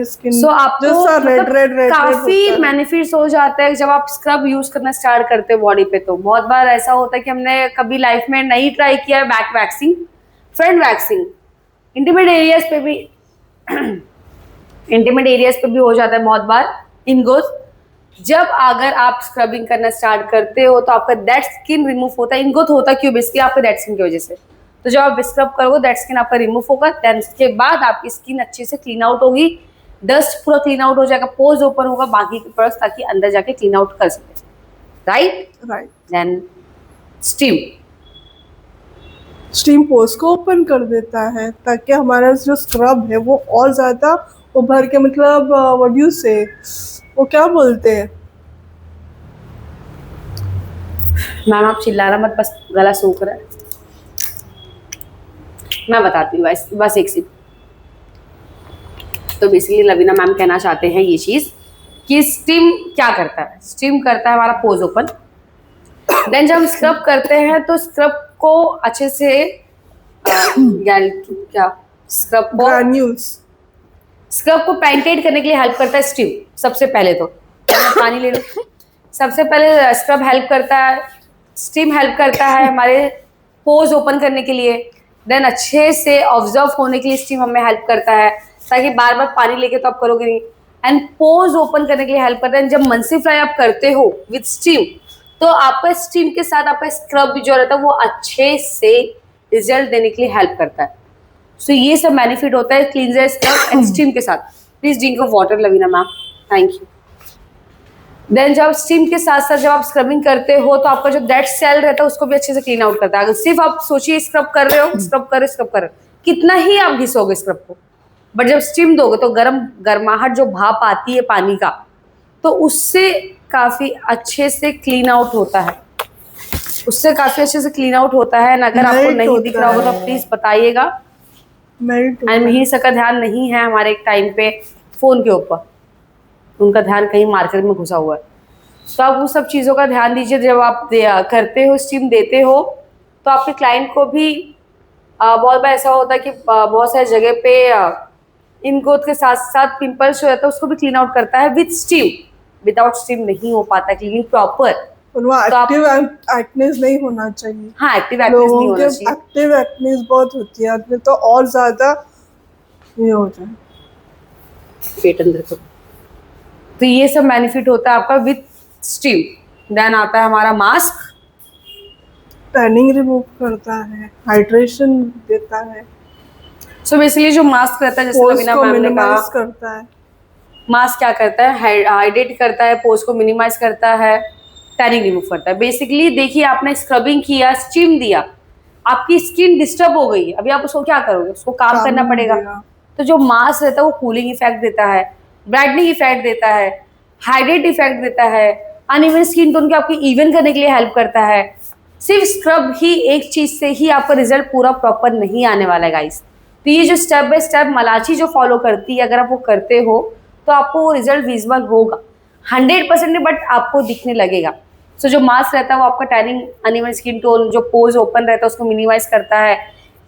स्किन सो आपको रेड रेड रेड काफी बेनिफिट्स हो जाते हैं जब आप स्क्रब यूज करना स्टार्ट करते हो बॉडी पे। तो बहुत बार ऐसा होता है कि हमने कभी लाइफ में नहीं ट्राई किया है back waxing, front waxing, intimate areas पे भी इंटीमेट एरियाज पे भी हो जाता है बहुत बार इनग्रोथ। जब अगर आप स्क्रबिंग करना स्टार्ट करते हो तो आपका डेड स्किन रिमूव होता है। इनग्रोथ होता क्यों? बेसिकली आपका डेड स्किन की वजह से। तो जब आप स्क्रब करोगे डेड स्किन आपका रिमूव होगा, देन उसके बाद आपकी स्किन अच्छे से क्लीन आउट होगी, डस्ट पूरा क्लीन आउट हो जाएगा, पोर्स ओपन होगा बाकी के प्रोडक्ट्स ताकि अंदर जाके क्लीन आउट कर सके। राइट। देन स्टीम पोर्स को ओपन कर देता है ताकि हमारा जो स्क्रब है वो और ज्यादा उभर के, मतलब व्हाट यू से, वो क्या बोलते हैं। मैम आप चिल्लाना मत, बस गला सूख रहा है। मैं बताती हूँ बस एक चीज। तो बेसिकली लवीना मैम कहना चाहते हैं ये चीज कि स्टीम क्या करता है? स्टीम करता है हमारा पोर्स ओपन। देन जब हम स्क्रब करते हैं तो स्क्रब को अच्छे से स्क्रब को पेंटेट करने के लिए हेल्प करता है स्टीम। सबसे पहले तो पानी ले लो। सबसे पहले स्क्रब हेल्प करता है, स्टीम हेल्प करता है हमारे पोर्स ओपन करने के लिए। देन अच्छे से ऑब्जर्व होने के लिए स्टीम हमें हेल्प करता है, ताकि बार बार पानी लेके तो आप करोगे नहीं। एंड पोर्स ओपन करने के लिए हेल्प करता है। जब मंसीफ्लाई आप करते हो विद स्टीम तो आपका स्टीम के साथ आपका स्क्रब भी जो रहता है वो अच्छे से रिजल्ट देने के लिए हेल्प करता है। सो ये सब बेनिफिट होता है क्लींजर, स्क्रब एंड स्टीम के साथ। Please drink of water Lavina ma'am, thank you. Then जब स्टीम के साथ साथ जब आप स्क्रबिंग करते हो तो आपका जो डेड सेल रहता है उसको भी अच्छे से क्लीन आउट करता है। अगर सिर्फ आप सोचिए स्क्रब कर रहे हो, स्क्रब कर रहे हो, कितना ही आप घिसोगे स्क्रब को, बट जब स्टीम दोगे तो गर्माहट जो भाप आती है पानी का, तो उससे काफी अच्छे से क्लीन आउट होता है। उससे काफी अच्छे से क्लीन आउट होता है। अगर आपको नहीं दिख रहा होगा तो प्लीज बताइएगा। मेल्ट एंड मिहिर सर का ध्यान नहीं है हमारे एक टाइम पे फ़ोन के ऊपर, उनका ध्यान कहीं मार्केट में घुसा हुआ है। तो आप उस सब चीज़ों का ध्यान दीजिए जब आप करते हो, स्टीम देते हो, तो आपके क्लाइंट को भी बहुत बार ऐसा होता है कि बहुत सारी जगह पे इनग्रोथ के साथ साथ पिंपल्स जो रहता है उसको भी क्लीन आउट करता है विद स्टीम। विदाउट स्टीम नहीं हो पाता क्लीनिंग प्रॉपर। तो आप एक्टिव एक्नेस नहीं होना चाहिए। हाँ, एक्टिव एक्नेस नहीं लोगों होना के चाहिए। एक्टिव एक्नेस बहुत होती है, आदमी तो और ज्यादा ये हो जाए। पेट अंदर को, तो ये सब बेनिफिट होता है आपका विद स्टीम। देन आता है हमारा मास्क। टैनिंग रिमूव करता है, हाइड्रेशन देता है, सो बेसिकली जो मास्क रहता है, जैसे पोर्स लवीना को मैम ने मिनिमाइज कहा, करता है। मास्क क्या करता है, हाइड्रेट करता है, पोर्स को मिनिमाइज करता है, टैनिंग रिमूव करता है। बेसिकली देखिए, आपने स्क्रबिंग किया, स्टीम दिया, आपकी स्किन डिस्टर्ब हो गई है, अभी आप उसको क्या करोगे, उसको काम करना पड़ेगा। देगा। तो जो मास्क रहता है वो कूलिंग इफेक्ट देता है, ब्राइटनिंग इफेक्ट देता है, हाइड्रेट इफेक्ट देता है, अनइवन स्किन टोन को आपकी इवन करने के लिए हेल्प करता है। सिर्फ स्क्रब ही एक चीज से ही आपका रिजल्ट पूरा प्रॉपर नहीं आने वाला है गाइस। तो ये जो स्टेप बाय स्टेप मलाची जो फॉलो करती है, अगर आप वो करते हो तो आपको वो रिजल्ट विजिबल होगा 100% नहीं, बट आपको दिखने लगेगा। सो जो मास्क रहता है वो आपका टैनिंग, अनइवन स्किन टोन, जो पोज ओपन रहता है उसको मिनिमाइज करता है।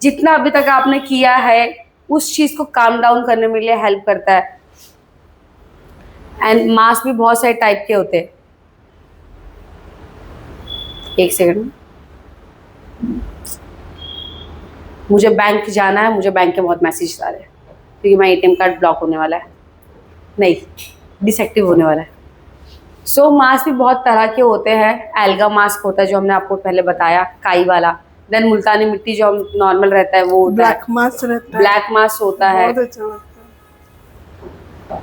जितना अभी तक आपने किया है उस चीज को काम डाउन करने में लिए हेल्प करता है। एंड मास्क भी बहुत सारे टाइप के होते हैं। एक सेकंड, मुझे बैंक जाना है, मुझे बैंक के बहुत मैसेज आ रहे हैं क्योंकि मैं एटीएम कार्ड ब्लॉक होने वाला है, नहीं डिसएक्टिव होने वाला है। सो मास्क भी बहुत तरह के होते हैं। एल्गा मास्क होता है जो हमने आपको पहले बताया, काई वाला। देन मुल्तानी मिट्टी जो हम नॉर्मल रहता है वो होता है। ब्लैक मास्क रहता है, ब्लैक मास्क होता है। बहुत अच्छा लगता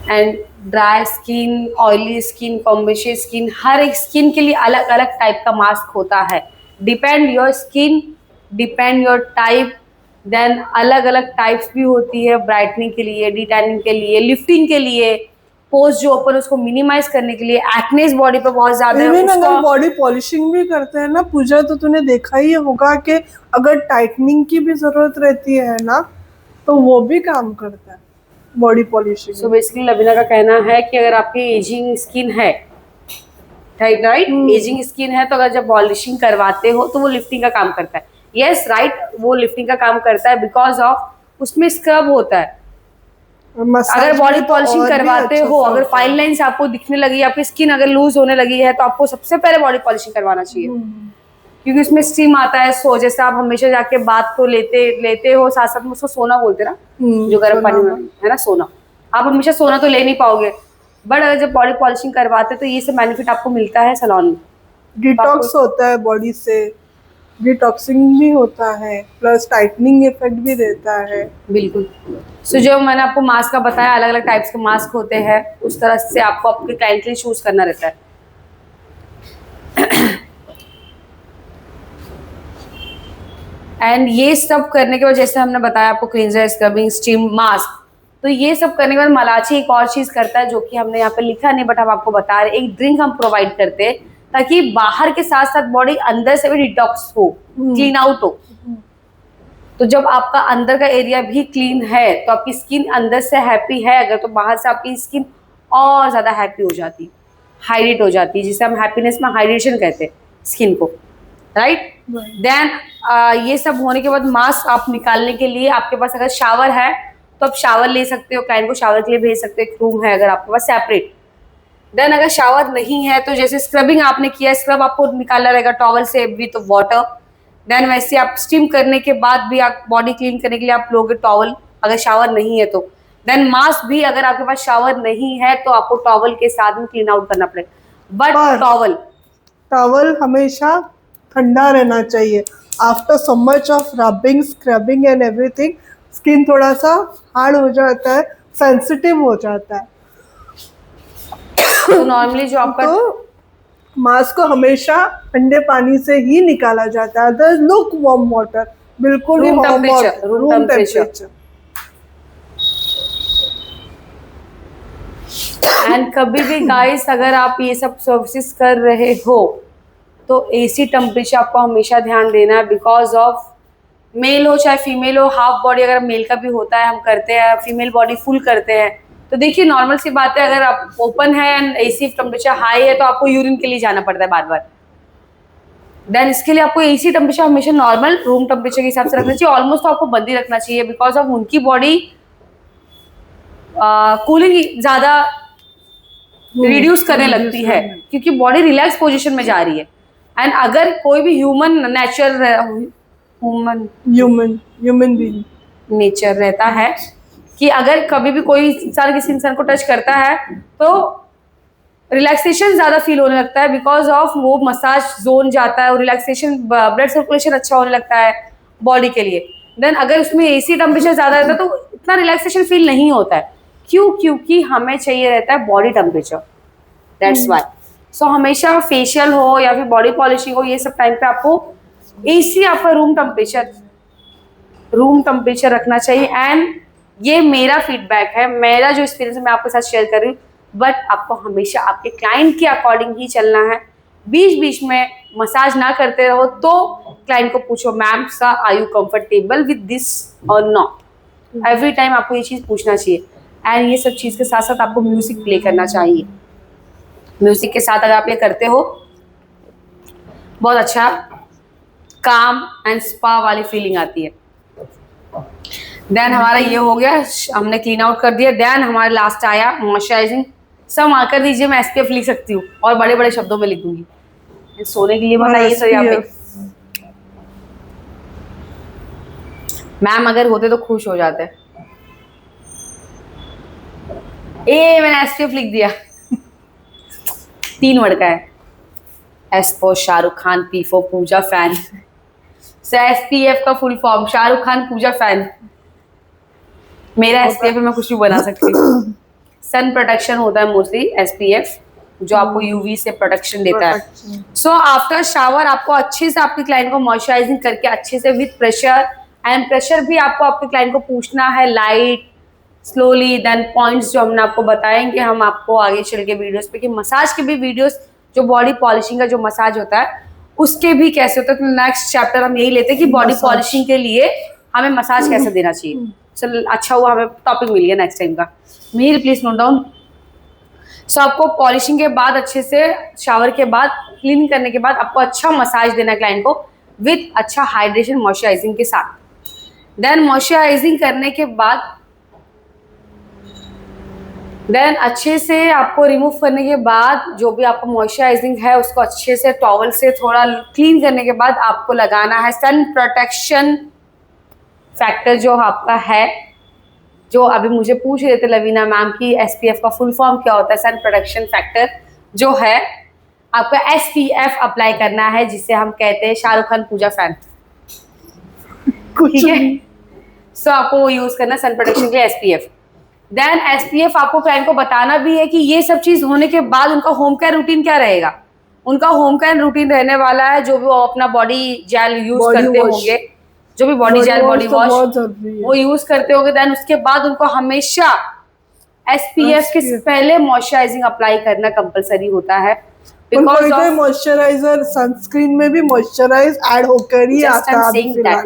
है। And dry skin, oily skin, combination skin, हर एक स्किन के लिए अलग अलग टाइप का मास्क होता है। Depend your skin, depend your type. Then अलग अलग टाइप्स भी होती है, ब्राइटनिंग के लिए, डिटैनिंग के लिए, लिफ्टिंग के लिए, पोस्ट जो ओपन उसको मिनिमाइज करने के लिए। एक्नेस बॉडी पे बहुत ज्यादा है, इवन अगर उसको बॉडी पॉलिशिंग भी करते हैं ना पूजा, तो तूने देखा ही होगा कि अगर टाइटनिंग की भी जरूरत रहती है ना, तो वो भी काम करता है body polishing. So basically Lavina का कहना है कि अगर आपकी एजिंग स्किन है, राइट, एजिंग स्किन है, तो अगर जब पॉलिशिंग करवाते हो तो वो लिफ्टिंग का काम करता है। यस राइट, वो लिफ्टिंग का काम करता है बिकॉज ऑफ उसमें स्क्रब होता है। अगर बॉडी पॉलिशिंग करवाते हो, अगर फाइन लाइंस आपको दिखने लगी, आपकी स्किन अगर लूज होने लगी है, तो आपको सबसे पहले बॉडी पॉलिशिंग करवाना चाहिए, क्योंकि उसमें स्टीम आता है। सो जैसे आप हमेशा जाके बात तो लेते हो, साथ साथ में उसको सोना बोलते ना, जो गर्म पानी में है ना, सोना। आप हमेशा सोना तो ले नहीं पाओगे, बट अगर जब बॉडी पॉलिशिंग करवाते तो ये सब बेनिफिट आपको मिलता है सैलून में। डिटॉक्स होता है बॉडी से, डिटॉक्सिंग भी होता है, प्लस टाइटनिंग इफेक्ट भी देता है। बिल्कुल। सो जो मैंने आपको मास्क का बताया, अलग अलग टाइप्स के मास्क होते हैं, उस तरह से आपको आपके क्लाइंट के लिए चूज करना रहता है। एंड ये सब करने के बाद, जैसे हमने बताया आपको, क्लींजर, स्क्रबिंग, स्टीम, मास्क, तो ये सब करने के बाद मलाची एक और चीज करता है जो कि हमने यहाँ पे लिखा नहीं, बट हम आपको बता रहे, एक ड्रिंक हम प्रोवाइड करते हैं ताकि बाहर के साथ साथ बॉडी अंदर से भी डिटॉक्स हो, क्लीन आउट हो। तो जब आपका अंदर का एरिया भी क्लीन है तो आपकी स्किन अंदर से हैप्पी है, अगर तो बाहर से आपकी स्किन और ज्यादा हैप्पी हो जाती, हाइड्रेट हो जाती है, जिसे हम हैप्पीनेस में हाइड्रेशन कहते हैं स्किन को, राइट। देन ये सब होने के बाद मास्क आप निकालने के लिए, आपके पास अगर शावर है तो आप शावर ले सकते हो, क्लाइंट को शावर के लिए भेज सकते हो, एक रूम है अगर आपके पास सेपरेट। देन अगर शावर नहीं है तो जैसे स्क्रबिंग आपने किया, स्क्रब आपको निकालना रहेगा टॉवल से विथ वाटर। देन वैसे आप स्टीम करने के बाद भी आप बॉडी क्लीन करने के लिए आप लोगे टॉवल, अगर शावर नहीं है तो। देन मास्क भी अगर आपके पास शावर नहीं है तो आपको टॉवल के साथ में क्लीन आउट करना पड़ेगा, बट टॉवल हमेशा ठंडा रहना चाहिए। After so much of rubbing, scrubbing and everything, skin थोड़ा सा हार्ड हो जाता है, सेंसिटिव हो जाता है। तो नॉर्मली जो आपका तो मास्क को हमेशा ठंडे पानी से ही निकाला जाता है, अदर लुक वार्म वाटर, बिल्कुल ही room warm temperature, water, room room temperature. Temperature. And कभी भी गाइस अगर आप ये सब सर्विसेज कर रहे हो तो एसी टेम्परेचर आपको हमेशा ध्यान देना है, बिकॉज ऑफ मेल हो चाहे फीमेल हो, हाफ बॉडी अगर मेल का भी होता है हम करते हैं, फीमेल बॉडी फुल करते हैं। तो देखिए नॉर्मल सी बात है, अगर आप ओपन है एंड एसी टेम्परेचर हाई है तो आपको यूरिन के लिए जाना पड़ता है बार बार। देन इसके लिए आपको एसी टेम्परेचर हमेशा नॉर्मल रूम टेम्परेचर के हिसाब से रखना चाहिए, ऑलमोस्ट आपको बंद ही रखना चाहिए, बिकॉज ऑफ उनकी बॉडी कूलिंग ज्यादा रिड्यूस करने लगती है क्योंकि बॉडी रिलैक्स पोजीशन में जा रही है। एंड अगर कोई भी ह्यूमन बीइंग नेचर रहता है कि अगर कभी भी कोई इंसान किसी इंसान को टच करता है तो रिलैक्सेशन ज्यादा फील होने लगता है, बिकॉज ऑफ वो मसाज जोन जाता है और रिलैक्सेशन, ब्लड सर्कुलेशन अच्छा होने लगता है बॉडी के लिए। देन अगर उसमें एसी टेम्परेचर ज्यादा रहता है तो इतना रिलैक्सेशन फील नहीं होता है। क्यों? क्योंकि हमें चाहिए रहता है बॉडी टेम्परेचर, दैट्स वाई। सो हमेशा फेशियल हो या फिर बॉडी पॉलिशिंग हो, ये सब टाइम पे आपको एसी, आपका रूम टेम्परेचर रखना चाहिए। एंड ये मेरा फीडबैक है, मेरा जो एक्सपीरियंस है मैं आपके साथ शेयर कर रही हूँ, बट आपको हमेशा आपके क्लाइंट के अकॉर्डिंग ही चलना है। बीच बीच में मसाज ना करते रहो तो क्लाइंट को पूछो, मैम सा are you comfortable with this और नॉट। एवरी टाइम आपको ये चीज़ पूछना चाहिए। एंड ये सब चीज़ के साथ साथ आपको म्यूजिक प्ले करना चाहिए। म्यूजिक के साथ अगर आप ये करते हो बहुत अच्छा काम एंड स्पा वाली फीलिंग आती है। देन हमारा ये हो गया, हमने क्लीन आउट कर दिया। देन हमारा लास्ट आया मॉइस्चराइजिंग। सब मार्क कर दीजिए, मैं एसपीएफ लिख सकती हूँ और बड़े बड़े शब्दों में लिख दूंगी। सोने के लिए बताइए सर यहाँ पे। मैम अगर होते तो खुश हो जाते। मैंने एसपीएफ लिख दिया। 3 वर्ड का है। S for Shahrukh Khan, P for Pooja fan. So SPF का full form Shahrukh Khan Pooja fan. मेरा एसपीएफ मैं कुछ भी बना सकती हूँ। सन प्रोटेक्शन होता है मोस्टली एसपीएफ, जो आपको यूवी से प्रोटेक्शन देता है। सो आफ्टर शावर आपको अच्छे से आपके क्लाइंट को मॉइस्चराइजिंग करके अच्छे से विद प्रेशर, एंड प्रेशर भी आपको आपके क्लाइंट को पूछना है लाइट स्लोली। देन पॉइंट्स जो हमने आपको बताएंगे हम आपको आगे चल के वीडियोस पे, कि मसाज के भी वीडियोस, जो बॉडी पॉलिशिंग का जो मसाज होता है उसके भी कैसे होता है। तो नेक्स्ट चैप्टर हम यही लेते हैं कि बॉडी पॉलिशिंग के लिए हमें मसाज कैसे देना चाहिए। चल अच्छा हुआ हमें टॉपिक मिल गया नेक्स्ट टाइम का। Meer please note down. So आपको पॉलिशिंग के बाद अच्छे से, शावर के बाद, क्लीन करने के बाद आपको अच्छा मसाज देना है क्लाइंट को विथ अच्छा हाइड्रेशन मॉइस्चराइजिंग के साथ। देन मॉइस्चराइजिंग करने के बाद देन अच्छे से आपको रिमूव करने के बाद जो भी आपका मॉइस्चराइजिंग है उसको अच्छे से टॉवल से थोड़ा क्लीन करने के बाद आपको लगाना है सन प्रोटेक्शन फैक्टर, जो आपका है, जो अभी मुझे पूछ रहे थे लवीना मैम की एसपीएफ का फुल फॉर्म क्या होता है। सन प्रोटेक्शन फैक्टर जो है आपका एसपीएफ अप्लाई करना है, जिसे हम कहते हैं शाहरुख खान पूजा फैन। ठीक है, सो आपको वो यूज करना सन प्रोटेक्शन के एसपीएफ। देन एसपीएफ आपको क्लाइंट को बताना भी है कि ये सब चीज होने के बाद उनका होम केयर रूटीन क्या रहेगा। उनका होम केयर रूटीन रहने वाला है जो भी वो अपना बॉडी जेल यूज करते होंगे, जो भी बॉडी जेल बॉडी वॉश वो यूज करते होंगे। देन उसके बाद उनको हमेशा एसपीएफ के पहले मॉइस्चराइजिंग अप्लाई करना कंपलसरी होता है। बिकॉज़ ऑफ मॉइस्चराइजर सनस्क्रीन में भी मॉइस्चराइज ऐड होकर ही आता है।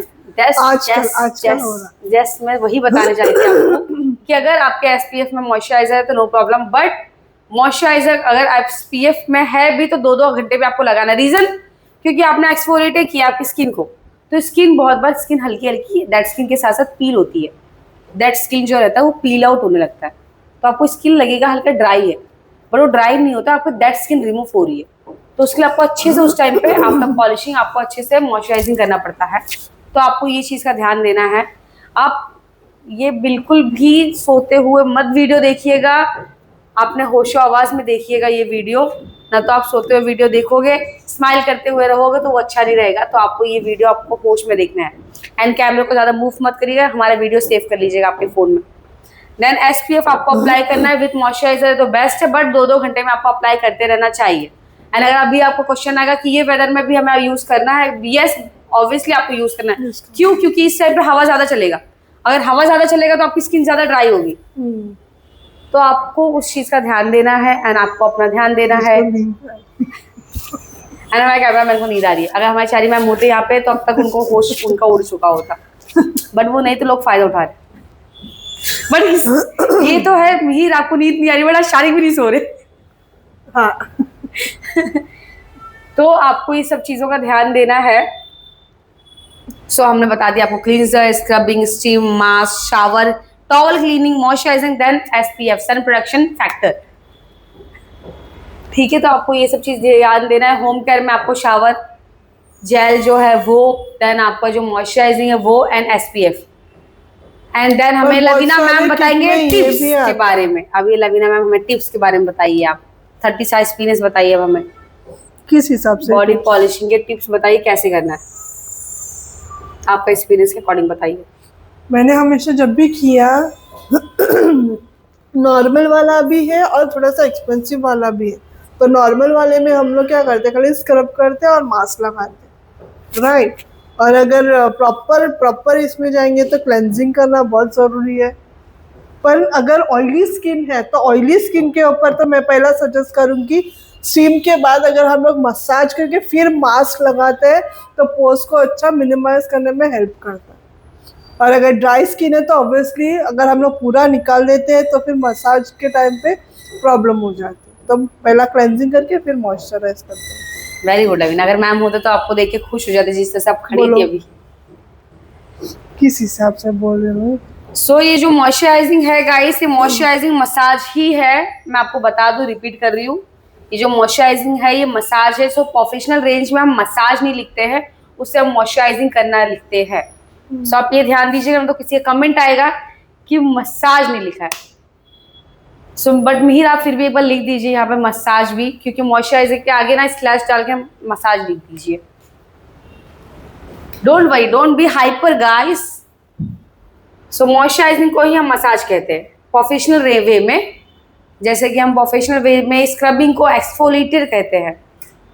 जस्ट मैं वही बताने जा रही थी आपको कि अगर आपके एसपीएफ में मॉइस्चराइजर है तो नो प्रॉब्लम, बट मॉइस्चराइजर अगर एसपीएफ में है भी तो 2-2 घंटे में आपको लगाना। रीजन क्योंकि आपने एक्सफोलिएट किया आपकी स्किन को, तो स्किन बहुत बार स्किन हल्की हल्की डेड स्किन के साथ साथ पील होती है। डेड स्किन जो रहता है वो पील आउट होने लगता है, तो आपको स्किन लगेगा हल्का ड्राई है, पर वो ड्राई नहीं होता, आपको डेड स्किन रिमूव हो रही है। तो उसके लिए आपको अच्छे से उस टाइम पे आफ्टर पॉलिशिंग आपको अच्छे से मॉइस्चराइजिंग करना पड़ता है। तो आपको ये चीज़ का ध्यान देना है। आप ये बिल्कुल भी सोते हुए मत वीडियो देखिएगा, आपने होशो आवाज़ में देखिएगा ये वीडियो, ना तो आप सोते हुए वीडियो देखोगे स्माइल करते हुए रहोगे तो वो अच्छा नहीं रहेगा। तो आपको ये वीडियो आपको होश में देखना है। एंड कैमरे को ज़्यादा मूव मत करिएगा, हमारा वीडियो सेव कर लीजिएगा आपके फ़ोन में। देन एसपीएफ आपको अप्लाई करना है विथ मॉइस्चराइजर तो बेस्ट है, बट 2-2 घंटे में आपको अप्लाई करते रहना चाहिए। एंड अगर अभी आपको क्वेश्चन आएगा कि ये वेदर में भी हमें यूज़ करना है, यस ऑब्वियसली आपको यूज़ करना है। क्यों? क्योंकि इस टाइम पे हवा ज़्यादा चलेगा, अगर हवा ज़्यादा चलेगा तो आपकी स्किन ज़्यादा ड्राई होगी। तो आपको उस चीज़ का ध्यान देना है एंड आपको अपना ध्यान देना है। एंड हमारे कैमरा मैन को नींद आ रही है। अगर हमारे चारी मैम होते यहाँ पे तो अब तक उनको होश उनका उड़ चुका होता, बट वो नहीं, तो लोग फायदा उठा रहे। बट ये तो है मिहिर, आपको नींद नहीं आ रही, बट शारिक भी नहीं सो रहे। हाँ तो आपको ये सब चीजों का ध्यान देना है। सो हमने बता दिया आपको cleanser, scrubbing, steam, mask, shower, towel cleaning, moisturising, then SPF, sun protection factor. ठीक है, तो आपको ये सब चीज ध्यान देना है। होम केयर में आपको शावर जेल जो है वो, देन आपका जो मॉइस्चराइजिंग है वो, एंड SPF। एंड देन हमें और लवीना बहुत मैम सारे बताएंगे kit में ये टिप्स भी के आता बारे में। अब ये लवीना मैम हमें टिप्स के बारे में बताइए। आप 30 साइज पीनेस बताइए अब हमें, किस हिसाब से? बॉडी पॉलिशिंग के टिप्स बताइए कैसे करना है, आपका एक्सपीरियंस के अकॉर्डिंग बताइए। मैंने हमेशा जब भी किया नॉर्मल वाला भी है और थोड़ा सा एक्सपेंसिव वाला भी है। तो नॉर्मल वाले में हम लोग क्या करते हैं, खाली स्क्रब करते हैं और मास्क लगाते हैं, राइट। और अगर प्रॉपर इसमें जाएंगे तो क्लेंजिंग करना बहुत ज़रूरी है। पर अगर ऑयली स्किन है तो ऑयली स्किन के ऊपर तो मैं पहला सजेस्ट करूँगी, स्टीम के बाद अगर हम लोग मसाज करके फिर मास्क लगाते हैं तो पोर्स को अच्छा मिनिमाइज करने में हेल्प करता है। और अगर ड्राई स्किन है तो ऑब्वियसली अगर हम लोग पूरा निकाल देते हैं तो फिर मसाज के टाइम पे प्रॉब्लम हो जाती है। तो पहला क्लेंजिंग करके फिर मॉइस्चराइज करते हैं। वेरी गुड लवीना, अगर मैम होते तो आपको देख के खुश हो जाते जिस तरह से आप खड़ी बोलो। थी अभी। किस हिसाब से बोल रहे हो? सो ये जो मॉइस्चराइजिंग है गाइस, ये मॉइस्चराइजिंग मसाज ही है। मैं आपको बता दूं, रिपीट कर रही हूँ, ये जो मॉइस्चराइजिंग है ये मसाज है। सो प्रोफेशनल रेंज में हम मसाज नहीं लिखते हैं, उससे हम मॉइस्चराइजिंग करना लिखते हैं। सो आप ये ध्यान दीजिएगा, तो किसी का कमेंट आएगा कि मसाज नहीं लिखा है। सो बट मिहिर आप फिर भी एक बार लिख दीजिए यहाँ पे मसाज भी, क्योंकि मॉइस्चराइजिंग के आगे ना स्लैश डाल के मसाज लिख दीजिए। Don't worry, don't be hyper guys. So moisturising को ही हम मसाज कहते हैं प्रोफेशनल वे में। जैसे कि हम प्रोफेशनल वे में स्क्रबिंग को एक्सफोलिएटर कहते हैं,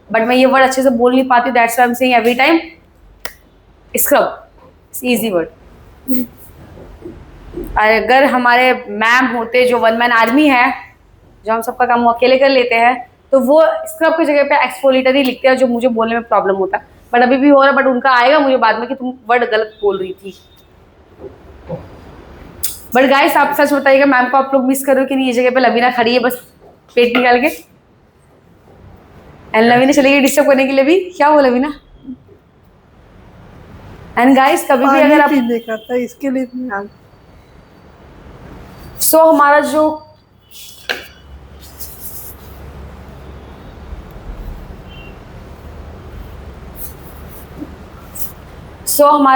बट मैं ये वर्ड अच्छे से बोल नहीं पाती, that's why I am saying every time scrub, it's easy word. अगर हमारे मैम होते जो वन मैन आर्मी है, जो हम सबका काम वो अकेले कर लेते हैं, तो वो स्क्रब की जगह पे एक्सफोलिएटर ही लिखते हैं, जो मुझे बोलने में प्रॉब्लम होता है। बट अभी भी हो रहा है, बट उनका आएगा मुझे बाद में कि तुम वर्ड गलत बोल रही थी। बट गाइस आप सच बताइएगा, मैम को आप लोग मिस करो कि नहीं? ये जगह पे लवीना खड़ी है बस पेट निकाल के, एंड लवीना चली गई डिस्टर्ब करने के लिए भी। क्या हो लवीना? एंड गाइस कभी भी अगर आप पीने का था इसके लिए भी सो हमारा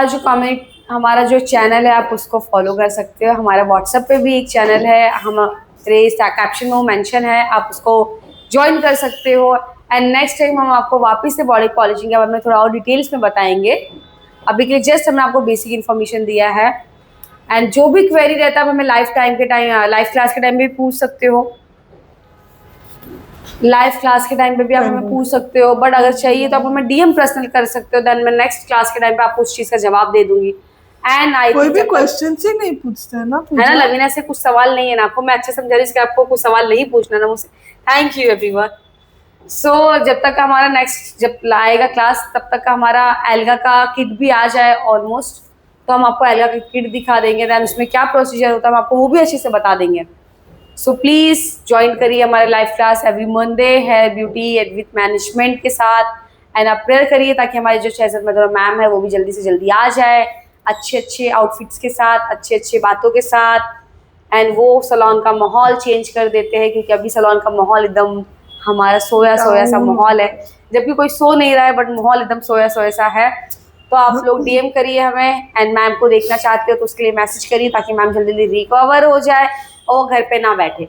जो कमेंट, हमारा जो चैनल है आप उसको फॉलो कर सकते हो। हमारे व्हाट्सएप पे भी एक चैनल है, हमारे कैप्शन में वो मेंशन है, आप उसको ज्वाइन कर सकते हो। एंड नेक्स्ट टाइम हम आपको वापस से बॉडी पॉलिशिंग के बारे में थोड़ा और डिटेल्स में बताएंगे। अभी के लिए जस्ट हमने आपको बेसिक इन्फॉर्मेशन दिया है। एंड जो भी क्वेरी रहता है आप हमें लाइव क्लास के टाइम भी पूछ सकते हो। लाइव क्लास के टाइम पे भी आप हमें पूछ सकते हो, बट अगर चाहिए तो आप हमें DM पर्सनल कर सकते हो। देन मैं नेक्स्ट क्लास के टाइम पे आपको उस चीज का जवाब दे दूंगी। एंड आई कोई भी क्वेश्चन से नहीं पूछते है ना, है ना लवीना, से कुछ सवाल नहीं है ना आपको? मैं अच्छे समझा रही हूँ, आपको कुछ सवाल नहीं पूछना ना मुझसे। Thank you everyone. सो जब तक हमारा नेक्स्ट जब आएगा क्लास, तब तक का हमारा एल्गा का किट भी आ जाए ऑलमोस्ट, तो हम आपको एल्गा का किट दिखा देंगे। दैन उसमें क्या प्रोसीजर होता है हम आपको वो भी अच्छे से बता देंगे। सो प्लीज ज्वाइन करिए हमारे live class every Monday hair beauty with management के साथ। एंड आप प्रेयर करिए ताकि हमारी जो शहजाद मधुरा मैम है वो भी जल्दी से जल्दी आ जाए, अच्छे अच्छे आउटफिट्स के साथ, अच्छे अच्छे बातों के साथ। एंड वो सलोन का माहौल चेंज कर देते हैं, क्योंकि अभी सलोन का माहौल एकदम हमारा सोया सोया सा माहौल है, जबकि कोई सो नहीं रहा है, बट माहौल एकदम सोया सोया सा है। तो आप लोग DM करिए हमें, एंड मैम को देखना चाहते हो तो उसके लिए मैसेज करिए ताकि मैम जल्दी जल्दी रिकवर हो जाए और वो घर पे ना बैठे।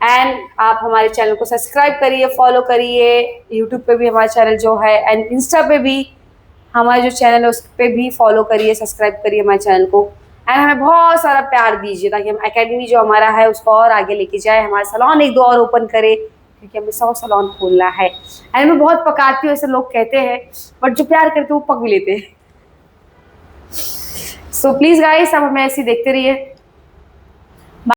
एंड आप हमारे चैनल को सब्सक्राइब करिए, फॉलो करिए। यूट्यूब पे भी हमारा चैनल जो है, एंड इंस्टा पे भी हमारा जो चैनल है उस पर भी फॉलो करिए, सब्सक्राइब करिए हमारे चैनल को। एंड हमें बहुत सारा प्यार दीजिए ताकि हम एकेडमी जो हमारा है उसको और आगे लेके जाए, हमारा सलोन 1-2 और ओपन करे, क्योंकि हमें 100 सलोन खोलना है। एंड मैं बहुत पकाती हूँ ऐसे लोग कहते हैं, बट जो प्यार करते हैं वो पक भी लेते हैं। सो प्लीज गाइस आप हमें ऐसे देखते रहिए।